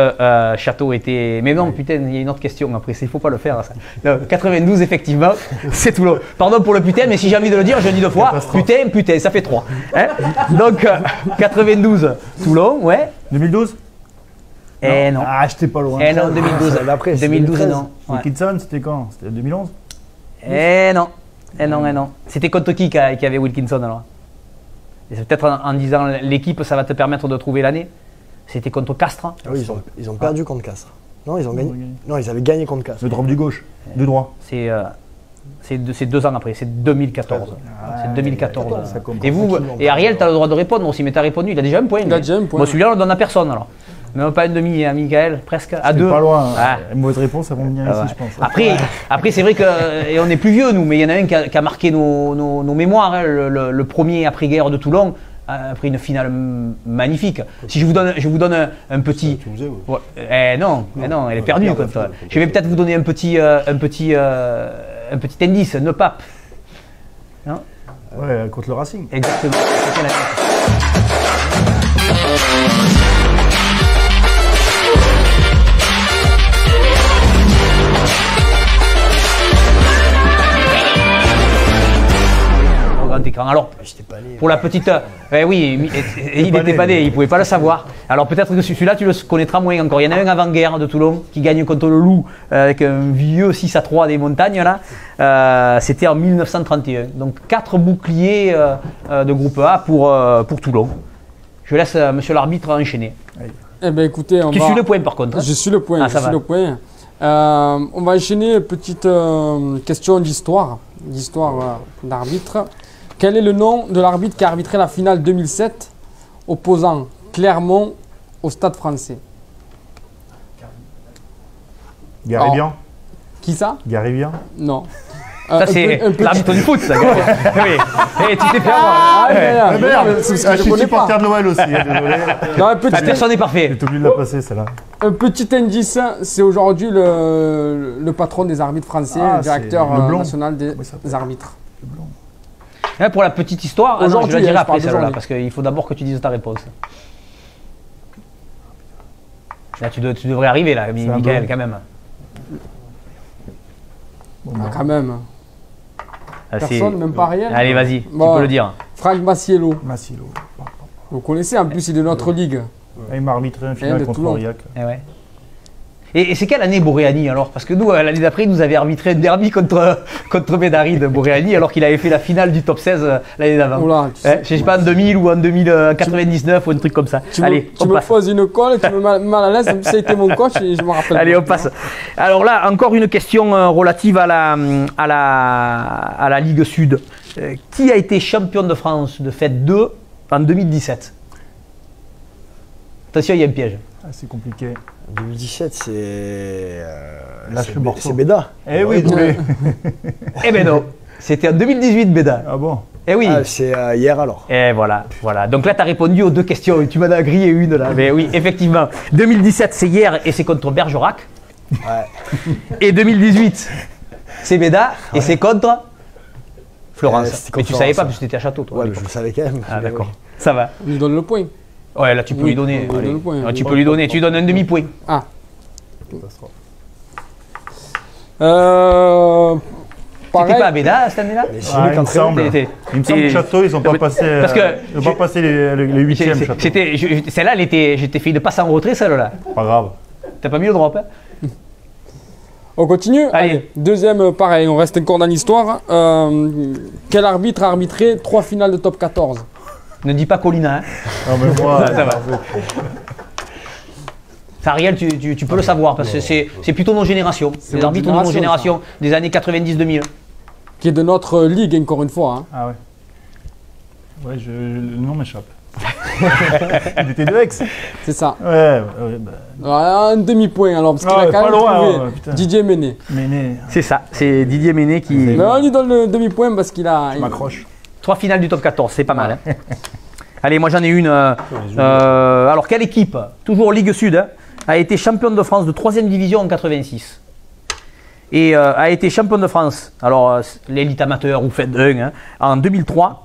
Château était... Mais non, putain, il y a une autre question après, il ne faut pas le faire ça. Non, 92 effectivement, c'est Toulon. Pardon pour le putain, mais si j'ai envie de le dire, je le dis 2 fois. Putain, ça fait 3. Hein, donc 92, Toulon, ouais. 2012 non. Ah, j'étais pas loin. Non, 2012. D'après, 2012, non. Ouais. Wilkinson, c'était quand? C'était 2011 non. C'était contre qui avait Wilkinson alors? Et c'est peut-être en disant l'équipe, ça va te permettre de trouver l'année. C'était contre Castres. Ah oui, ils ont perdu contre Castres. Non, ils ont gagné. Non, ils avaient gagné contre Castres. Le drop du gauche, du droit. C'est 2 ans après, c'est 2014. C'est 2014. Ça commence. Et vous, et Ariel, tu as le droit de répondre aussi, mais tu as répondu, il a déjà un point. Il a déjà un point. Moi, celui-là, on le donne à personne alors. Même pas un demi à Michael, presque à 2. Pas loin. Ah. Une mauvaise réponse, ça va venir ici, je pense. Après c'est vrai qu'on est plus vieux, nous, mais il y en a un qui a marqué nos mémoires, hein, le premier après-guerre de Toulon, après une finale magnifique. Si je vous donne un petit... Non, elle est perdue. Je vais peut-être vous donner un petit indice, ne pape. Non, ouais, contre le Racing. exactement. Alors, pour la petite, oui, il n'était pas né, il ne pouvait pas le savoir. Alors peut-être que celui-là, tu le connaîtras moins encore. Il y en a un avant-guerre de Toulon qui gagne contre le Loup avec un vieux 6-3 des montagnes là. C'était en 1931. Donc 4 boucliers de groupe A pour Toulon. Je laisse monsieur l'arbitre enchaîner. Eh bien écoutez, Tu suis le point par contre. Hein. Je suis le point, Ah, ça va. le point. On va enchaîner une petite question d'histoire d'arbitre. Quel est le nom de l'arbitre qui a arbitré la finale 2007 opposant Clermont au Stade Français? Garibian. Qui ça? Garibian. Non. Ça c'est l'arbitre du foot, ça. Oui. Et tu t'es fait Ah, avoir. merde, c'est ce que Je je suis connais pas. supporter de l'OL aussi, désolé. Non, un petit, Personne n'est parfait. J'ai oublié de la passer, celle-là. un petit indice, c'est aujourd'hui le patron des arbitres français, Ah, le directeur c'est Leblond. national des Comment il s'appelle arbitres. Hein, pour la petite histoire, je Aujourd'hui, la dirai je après parle celle-là, d'aujourd'hui. parce qu'il faut d'abord que tu dises ta réponse. Là, tu devrais arriver là, Michael, bon. quand même. Quand même. Ah, Personne, même pas rien. Allez, vas-y, Bon. tu peux le dire. Franck Massiello. Massilo. Vous connaissez, en plus, il est de notre ligue. Il m'a arbitré un final de contre Toulon. Aurillac. Eh ouais. Et c'est quelle année Boréani alors? Parce que nous, l'année d'après, il nous avait arbitré un derby contre Bédari de Boréani, alors qu'il avait fait la finale du top 16 l'année d'avant. Oula, tu Je sais pas, en 2000 ou en 2099 ou un truc comme ça. Allez, tu on me passe. poses une colle, tu me mets mal à l'aise, ça a été mon coach et je me rappelle. Allez, pas. on passe. Alors là, encore une question relative à la Ligue Sud. Qui a été champion de France de Fête 2 en 2017? Attention, il y a un piège. Ah, c'est compliqué. 2017, c'est. Lâche le morceau. C'est Béda. Eh oui, Boulet. Eh ben non, c'était en 2018, Béda. Ah bon? Eh oui. Ah, c'est hier alors. Et voilà. Donc là, tu as répondu aux 2 questions. Tu m'en as grillé une là. Mais oui, effectivement. 2017, c'est hier et c'est contre Bergerac. Ouais. Et 2018, c'est Béda et c'est contre Florence. c'était Mais tu contre savais pas Florence, parce que tu étais à Château, toi. à Ouais, mais je l'époque. le savais quand même. Ah, Mais d'accord. oui. Ça va. On lui donne le point. Ouais, là, tu peux Oui, lui donner. on lui allez. donne le point. Ah, tu peux lui donner. Tu lui donnes un demi-point. Ah. Catastrophe. T'étais Pareil. pas à Béda cette année-là Mais c'est Ah, lui il qui me entraîne. semble. T'es- Il me semble que Château, ils n'ont pas passé, Parce que ils ont pas passé les huitièmes. Château. Celle-là, j'étais fait de passe en retrait, celle-là. Pas grave. T'as pas mis le drop, hein? On continue. Allez. Deuxième, pareil, on reste encore dans l'histoire. Quel arbitre a arbitré 3 finales de top 14? Ne dis pas Colina, hein? Non, mais moi, Ça va. Ça, Ariel, tu peux le savoir parce que c'est plutôt nos générations. Les votre arbitres de nos génération, générations, des années 90-2000. Qui est de notre ligue, encore une fois. Hein. Ah ouais. Ouais, le nom m'échappe. Il était de Aix. C'est ça. Ouais, bah, Alors, un demi-point alors, parce qu'il Ah a ouais, quand pas même loin, trouvé ouais, putain. Didier Méné. Méné, C'est ça, c'est Didier Méné qui. Mais on lui donne le demi-point parce qu'il a. je m'accroche. 3 finales du top 14, c'est pas mal. Hein. Allez, moi j'en ai une. Alors, quelle équipe, toujours Ligue Sud, hein, a été championne de France de 3e division en 86 et a été championne de France, alors l'élite amateur ou Fed 1, hein, en 2003.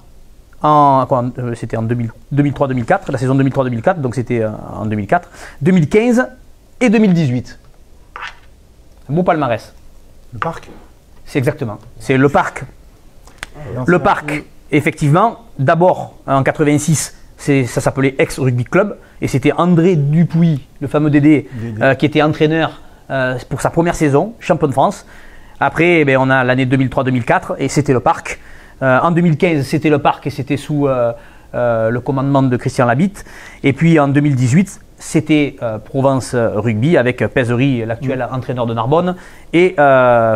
C'était en 2003-2004, la saison 2003-2004, donc c'était en 2004, 2015 et 2018. Un beau palmarès. Le parc. C'est exactement. C'est le parc. Le parc, effectivement, d'abord en 86, ça s'appelait Ex-Rugby Club et c'était André Dupuis, le fameux Dédé, qui était entraîneur pour sa première saison, champion de France. Après, on a l'année 2003-2004 et c'était le parc. En 2015, c'était le parc et c'était sous le commandement de Christian Labitte. Et puis en 2018, c'était Provence Rugby avec Pézery, l'actuel entraîneur de Narbonne, et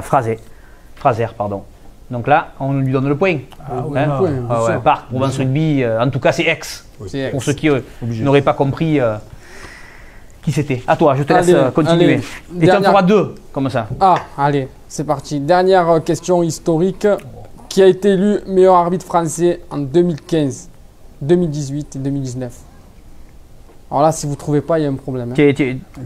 Fraser. Pardon. Donc là, on lui donne le point. oui, un point, bien sûr. Parc, Provence Rugby, en tout cas c'est ex. C'est Pour ex. ceux qui n'auraient pas compris qui c'était. À toi, je te laisse Allez, continuer. allez. Et tu en Dernière- feras 2, comme ça. Ah, allez, c'est parti. Dernière question historique. Qui a été élu meilleur arbitre français en 2015, 2018 et 2019? Alors là, si vous ne trouvez pas, il y a un problème. Hein.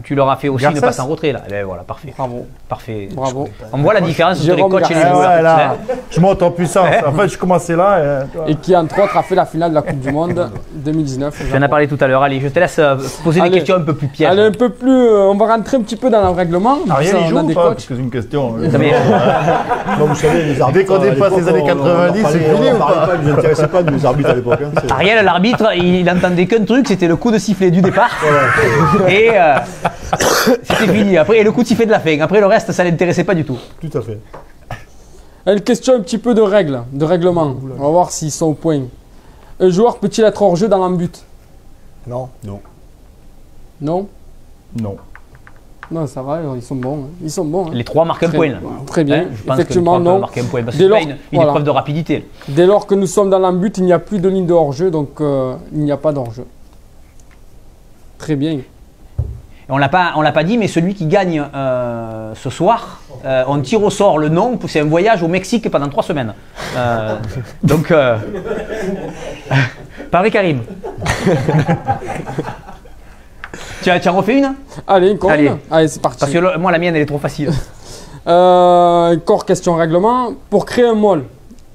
Tu leur as fait aussi Garcès. une passe en retrait là. Eh, voilà, parfait. Bravo. Parfait. Bravo. On voit la différence entre les Jérôme coachs et les Garcès. joueurs. Ouais, là, je monte en puissance. En fait, je commençais là. Et qui, entre autres, a fait la finale de la Coupe du Monde 2019. Je viens d'en parler tout à l'heure. Allez, je te laisse poser des Allez. questions un peu plus pièges. Allez, un peu plus. On va rentrer un petit peu dans le règlement. Ariel, Ça, il on joue a ou des pas? coachs. Parce que c'est une question. Non, mais, Non, vous savez, les arbitres. Dès qu'on à dépasse l'époque, les années 90, c'est on fini ou parlait pas? pas, ils nous intéressaient pas de nos arbitres à l'époque. Hein, c'est- Ariel, l'arbitre, il entendait qu'un truc, c'était le coup de sifflet du départ. Et c'était fini. Après, et le coup de sifflet de la fin. Après, le reste, ça ne l'intéressait pas du tout. Tout à fait. Une question un petit peu de règles, de règlement. On va voir s'ils sont au point. Un joueur peut-il être hors jeu dans un but? Non. Non? Non. Non, ça va, ils sont bons. Hein. Ils sont bons. Hein. Les 3 marquent un Très- point. Là. Très bien. Hein, je pense Effectivement, que les 3 peuvent non. marquer un point. Parce que Dès c'est lors- pas une voilà. épreuve de rapidité. Dès lors que nous sommes dans l'embut, il n'y a plus de ligne de hors-jeu, donc il n'y a pas d'hors-jeu. Très bien. On l'a pas dit, mais celui qui gagne ce soir, on tire au sort le nom. C'est un voyage au Mexique pendant 3 semaines. Donc, pas vrai, Karim. tu en refais une? Allez, encore Allez. une. Allez, c'est parti. Parce que moi, la mienne, elle est trop facile. Encore question règlement. Pour créer un mall,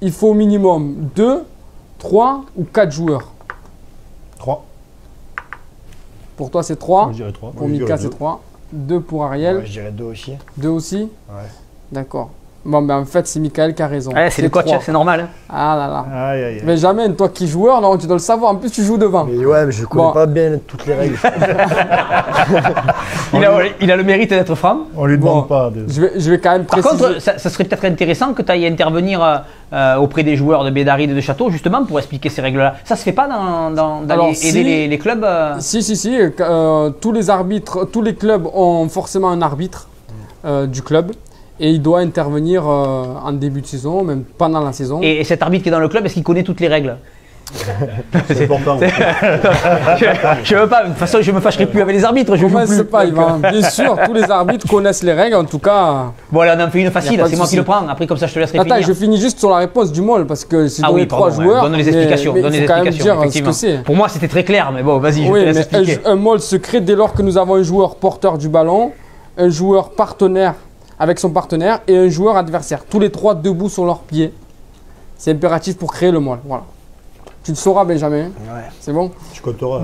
il faut au minimum 2, 3 ou 4 joueurs. 3. Pour toi, c'est 3. Je dirais 3. Pour Mika, c'est 3. 2 pour Ariel. Ouais, je dirais 2 aussi. 2 aussi. Ouais. D'accord. Bon, ben en fait, c'est Michael qui a raison. Ouais, c'est le coach, 3. c'est normal. Hein. Ah là là. Aïe, aïe, aïe. Mais jamais, toi qui es joueur, non, tu dois le savoir. En plus, tu joues devant. Mais ouais, mais je connais Bon. pas bien toutes les règles. Il a le mérite d'être franc. On lui Bon. demande pas. de- Je vais quand même Par préciser. contre, ça serait peut-être intéressant que tu ailles intervenir auprès des joueurs de Bédaride et de Château, justement, pour expliquer ces règles-là. Ça se fait pas dans Alors, aider si- les clubs Si. Tous les arbitres, tous les clubs ont forcément un arbitre du club et il doit intervenir en début de saison, même pendant la saison. Et cet arbitre qui est dans le club, est-ce qu'il connaît toutes les règles? C'est important. Je veux pas, de toute façon, je me fâcherai plus avec les arbitres. Je joue Comment plus. c'est pas, Yvan? Bien sûr, tous les arbitres connaissent les règles, en tout cas. Bon, allez, on en fait une Y facile, a pas de c'est moi qui souci. le prends. Après, comme ça, je te laisserai Attends, finir. je finis juste sur la réponse du MOL parce que c'est Ah donné oui, 3 pardon, joueurs. donne les mais- explications. mais Donne il les faut quand même explications, dire ce effectivement. que c'est. Pour moi, c'était très clair, mais bon, vas-y, je Oui, te laisse mais expliquer. un MOL se crée dès lors que nous avons un joueur porteur du ballon, un joueur partenaire avec son partenaire et un joueur adversaire. Tous les 3 debout sur leurs pieds. C'est impératif pour créer le moelle. Voilà. Tu le sauras, Benjamin. Ouais. C'est bon? Tu compteras.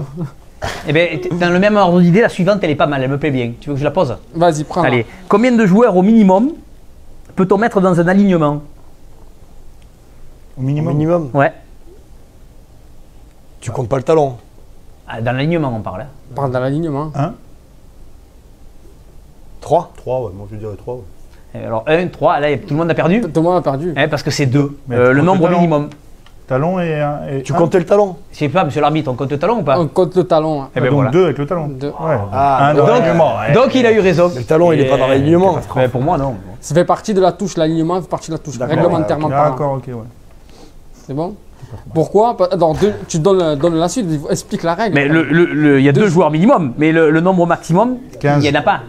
Eh bien, dans le même ordre d'idée, la suivante, elle est pas mal, elle me plaît bien. Tu veux que je la pose? Vas-y, prends. Allez, combien de joueurs au minimum peut-on mettre dans un alignement? Au minimum. Minimum. Ouais, Tu comptes pas le talon. ah, dans l'alignement on parle. Hein. On parle dans l'alignement. 3. 3, ouais. Moi, je dirais 3. Ouais. Et alors 1, 3, là tout le monde a perdu. Tout le monde a perdu. Parce que c'est 2, Mais le tu nombre comptes le minimum. Talon et Tu comptais le talon. Je sais pas, monsieur l'arbitre, on compte le talon ou pas? On compte le talon. Hein. Eh ben donc voilà. 2 avec le talon. Deux. Ouais. Ah, dans donc- l'alignement, ouais. Donc il a eu raison. Mais le talon, il est pas dans l'alignement. Mais pour moi, non. Ça fait partie de la touche, l'alignement fait partie de la touche, D'accord. réglementairement parlant. D'accord, ok, ouais. C'est bon? Pourquoi? Alors, tu donnes la suite, explique la règle. Mais il y a 2 joueurs minimum, mais le nombre maximum, 15. il n'y en a pas.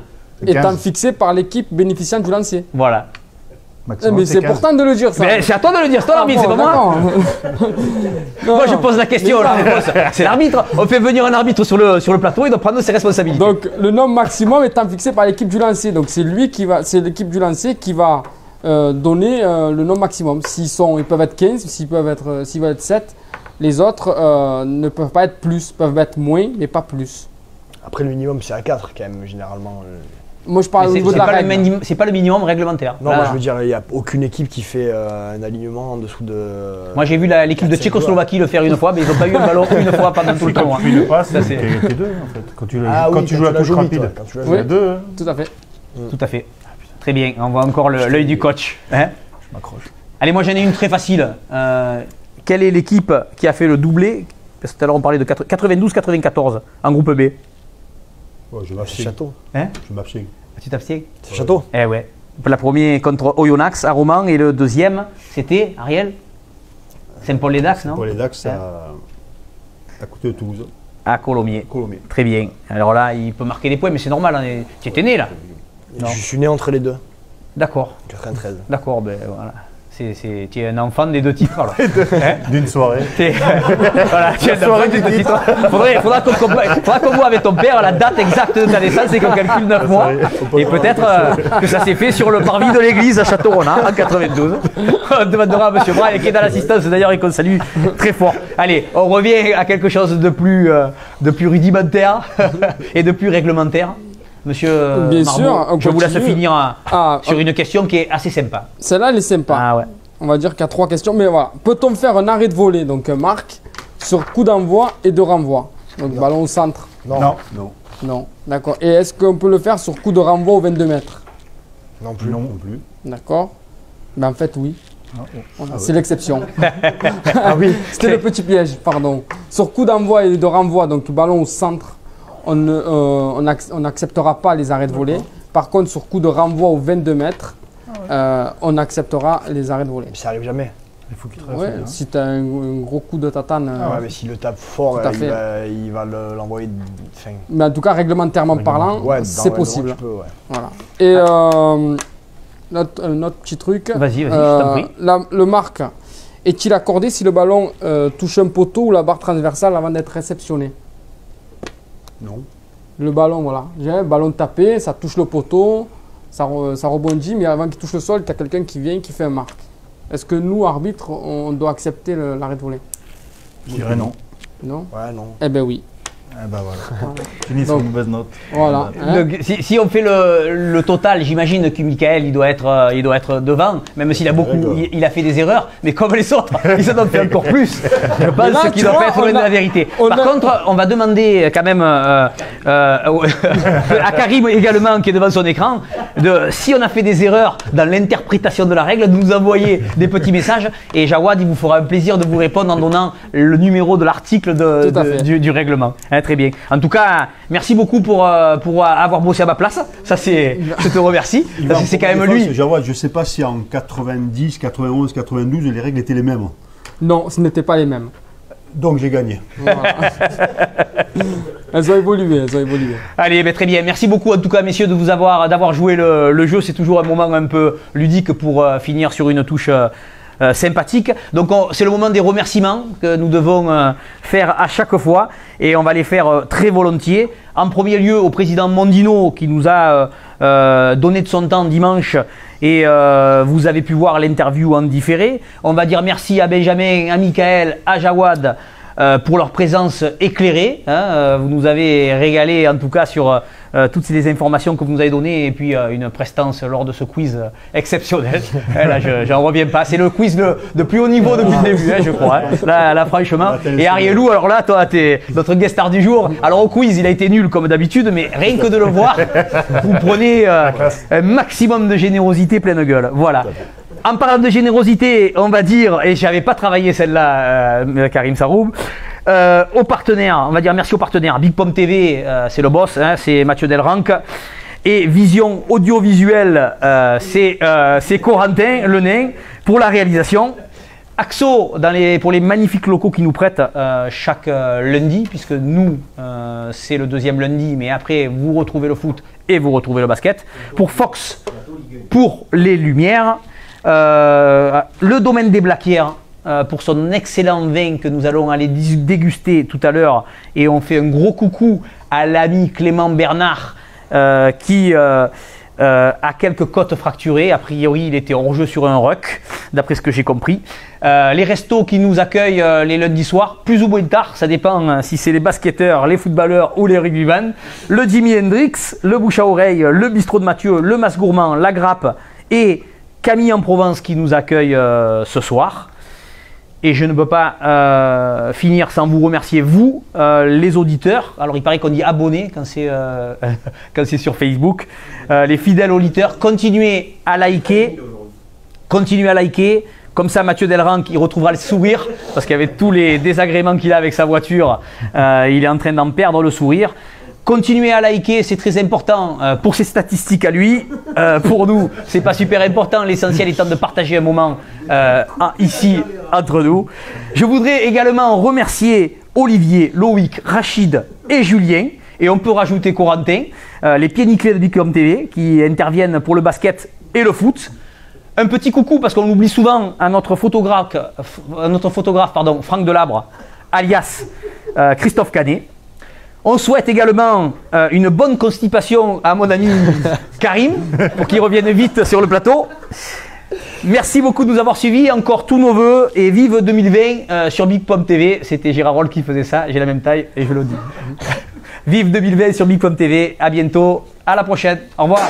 Étant 15. fixé par l'équipe bénéficiant du lancer. Voilà. Maximum, Mais c'est 15. important de le dire, ça. Mais c'est à toi de le dire, c'est toi l'arbitre, c'est pas moi. Moi je pose la question, la réponse. C'est l'arbitre. On fait venir un arbitre sur le plateau, il doit prendre ses responsabilités. Donc, le nombre maximum étant fixé par l'équipe du lancer. Donc, c'est l'équipe du lancer qui va donner le nombre maximum. Ils peuvent être 15, s'ils veulent être 7. Les autres ne peuvent pas être plus, peuvent être moins, mais pas plus. Après, le minimum, c'est à 4 quand même, généralement. Moi, je parle au Mais niveau de la règle. c'est pas le minimum réglementaire. Non, Là, moi je veux dire, il n'y a aucune équipe qui fait un alignement en dessous de. moi, j'ai vu l'équipe de 4-5 Tchécoslovaquie le faire une fois, mais ils n'ont pas eu le ballon une fois pendant tout le tournoi. Puis le passe, Ça, c'est- t'es 2 en fait. Quand tu, Ah quand oui, tu joues la l'as touche joué, rapide, toi, quand tu l'as tu joué. as 2. Tout à fait. Tout à fait. Très bien, on voit encore l'œil du coach. Hein. Je m'accroche. Allez, moi j'en ai une très facile. Quelle est l'équipe qui a fait le doublé? Parce que tout à l'heure on parlait de 92-94 en groupe B. Ouais, je C'est m'abstiens. Château. Hein? Je m'abstiens. Tu t'abstiens? C'est Château. Eh ouais. La première contre Oyonnax à Romans et le deuxième, c'était Ariel Saint-Paul-les-Dax, non? Pour les Dax, Hein? à côté de Toulouse. À Colomiers. Colomiers. Très bien. Alors là, il peut marquer des points, mais c'est normal. Tu étais né là. Non. Je suis né entre les deux. D'accord. 93. D'accord, ben voilà. Tu es un enfant des 2 titres alors. D'une soirée. Voilà, tu es un enfant des 2 titres. Faudra qu'on voit avec ton père la date exacte de ta naissance et qu'on calcule 9 mois. Et peut-être que ça s'est fait sur le parvis de l'église à Château-Renard en 92. On demandera à M. Braille qui est dans l'assistance d'ailleurs et qu'on salue très fort. Allez, on revient à quelque chose de plus rudimentaire et de plus réglementaire. Monsieur Bien Marmot, sûr, on je vous laisse continue. finir Ah, sur une question qui est assez sympa. celle-là, elle est sympa. Ah ouais. On va dire qu'il y a 3 questions, mais voilà. Peut-on faire un arrêt de volée, donc Marc, sur coup d'envoi et de renvoi? Donc ballon au centre? Non. Non. Non. D'accord. Et est-ce qu'on peut le faire sur coup de renvoi au 22 mètres? Non plus. Non plus. D'accord. Ben en fait, oui. Voilà, c'est l'exception. Ah oui. C'était le petit piège, pardon. Sur coup d'envoi et de renvoi, donc ballon au centre, on n'acceptera pas les arrêts de volée. Par contre, sur coup de renvoi au 22 mètres, on acceptera les arrêts de volée. Mais ça arrive jamais. Il faut qu'il traverse. Ouais, hein. si tu as un gros coup de tatane. Ouais, mais s'il le tape fort, Tout à fait. il va l'envoyer. Enfin, Mais en tout cas, réglementairement parlant, ouais, dans c'est le possible. tu peux, ouais. Voilà. Et notre petit truc. Vas-y, je t'en prie. Le marque est-il accordé si le ballon touche un poteau ou la barre transversale avant d'être réceptionné? Non. Le ballon, voilà. J'ai un ballon tapé, ça touche le poteau, ça rebondit, mais avant qu'il touche le sol, tu as quelqu'un qui vient qui fait un marque. Est-ce que nous, arbitres, on doit accepter l'arrêt de volée? Je dirais non. Non? Ouais, non. Eh ben oui. Ah bah voilà. Fini sur Donc, une mauvaise note. Voilà. hein. Donc, si on fait le total, j'imagine que Michael il doit être devant, même s'il a il a fait des erreurs, mais comme les autres, ils en ont fait encore plus. Je pense là, qu'il tu doit vois, pas être loin de la vérité. Par contre, on va demander quand même à Karim également qui est devant son écran, si on a fait des erreurs dans l'interprétation de la règle, de nous envoyer des petits messages et Jawad il vous fera un plaisir de vous répondre en donnant le numéro de l'article du règlement. Hein, très bien. En tout cas, merci beaucoup pour avoir bossé à ma place. Ça, je te remercie. Parce que c'est quand même lui. Jawad, je ne sais pas si en 90, 91, 92, les règles étaient les mêmes. Non, ce n'était pas les mêmes. Donc j'ai gagné. Voilà. Elles ont évolué. Allez, ben, très bien. Merci beaucoup en tout cas, messieurs, d'avoir joué le jeu. C'est toujours un moment un peu ludique pour finir sur une touche sympathique. Donc c'est le moment des remerciements que nous devons faire à chaque fois et on va les faire très volontiers. En premier lieu au président Mondino qui nous a donné de son temps dimanche et vous avez pu voir l'interview en différé. On va dire merci à Benjamin, à Michael, à Jawad pour leur présence éclairée. Vous nous avez régalé en tout cas sur toutes les informations que vous nous avez données et puis une prestance lors de ce quiz exceptionnel. Là, j'en reviens pas. C'est le quiz de plus haut niveau depuis le début, je crois. Là, franchement. Et Arielou, alors là, toi, t'es notre guest star du jour. Alors au quiz, il a été nul comme d'habitude, mais rien que de le voir, vous prenez un maximum de générosité pleine gueule. Voilà. En parlant de générosité, on va dire, et j'avais pas travaillé celle-là, Karim Saroub, aux partenaires, on va dire merci aux partenaires. Big Pomme TV, c'est le boss, c'est Mathieu Delranc. Et Vision Audiovisuelle, c'est Corentin, le nain, pour la réalisation. Axo, pour les magnifiques locaux qui nous prêtent chaque lundi, puisque nous, c'est le deuxième lundi, mais après, vous retrouvez le foot et vous retrouvez le basket. Pour Fox, pour les lumières. Le domaine des Blaquières pour son excellent vin que nous allons aller déguster tout à l'heure et on fait un gros coucou à l'ami Clément Bernard qui a quelques côtes fracturées. A priori il était hors jeu sur un ruck d'après ce que j'ai compris. Les restos qui nous accueillent les lundis soirs, plus ou moins tard, ça dépend si c'est les basketteurs, les footballeurs ou les rugbyman. Le Jimi Hendrix, le bouche à oreille, le bistrot de Mathieu, le Mas Gourmand, la Grappe et Camille en Provence qui nous accueille ce soir. Et je ne peux pas finir sans vous remercier, vous, les auditeurs. Alors il paraît qu'on dit abonnés quand c'est sur Facebook. Les fidèles auditeurs, continuez à liker. Continuez à liker. Comme ça, Mathieu Delranc, il retrouvera le sourire. Parce qu'avec tous les désagréments qu'il a avec sa voiture, il est en train d'en perdre le sourire. Continuez à liker, c'est très important pour ses statistiques à lui. Pour nous, c'est pas super important. L'essentiel étant de partager un moment ici entre nous. Je voudrais également remercier Olivier, Loïc, Rachid et Julien. Et on peut rajouter Corentin, les pieds nickelés de Big Pomme TV qui interviennent pour le basket et le foot. Un petit coucou parce qu'on oublie souvent à notre photographe, Franck Delabre, alias Christophe Canet. On souhaite également une bonne constipation à mon ami Karim, pour qu'il revienne vite sur le plateau. Merci beaucoup de nous avoir suivis, encore tous nos voeux et vive 2020 sur Big Pomme TV. C'était Gérard Roll qui faisait ça, j'ai la même taille et je le dis. Vive 2020 sur Big Pomme TV, à bientôt, à la prochaine, au revoir.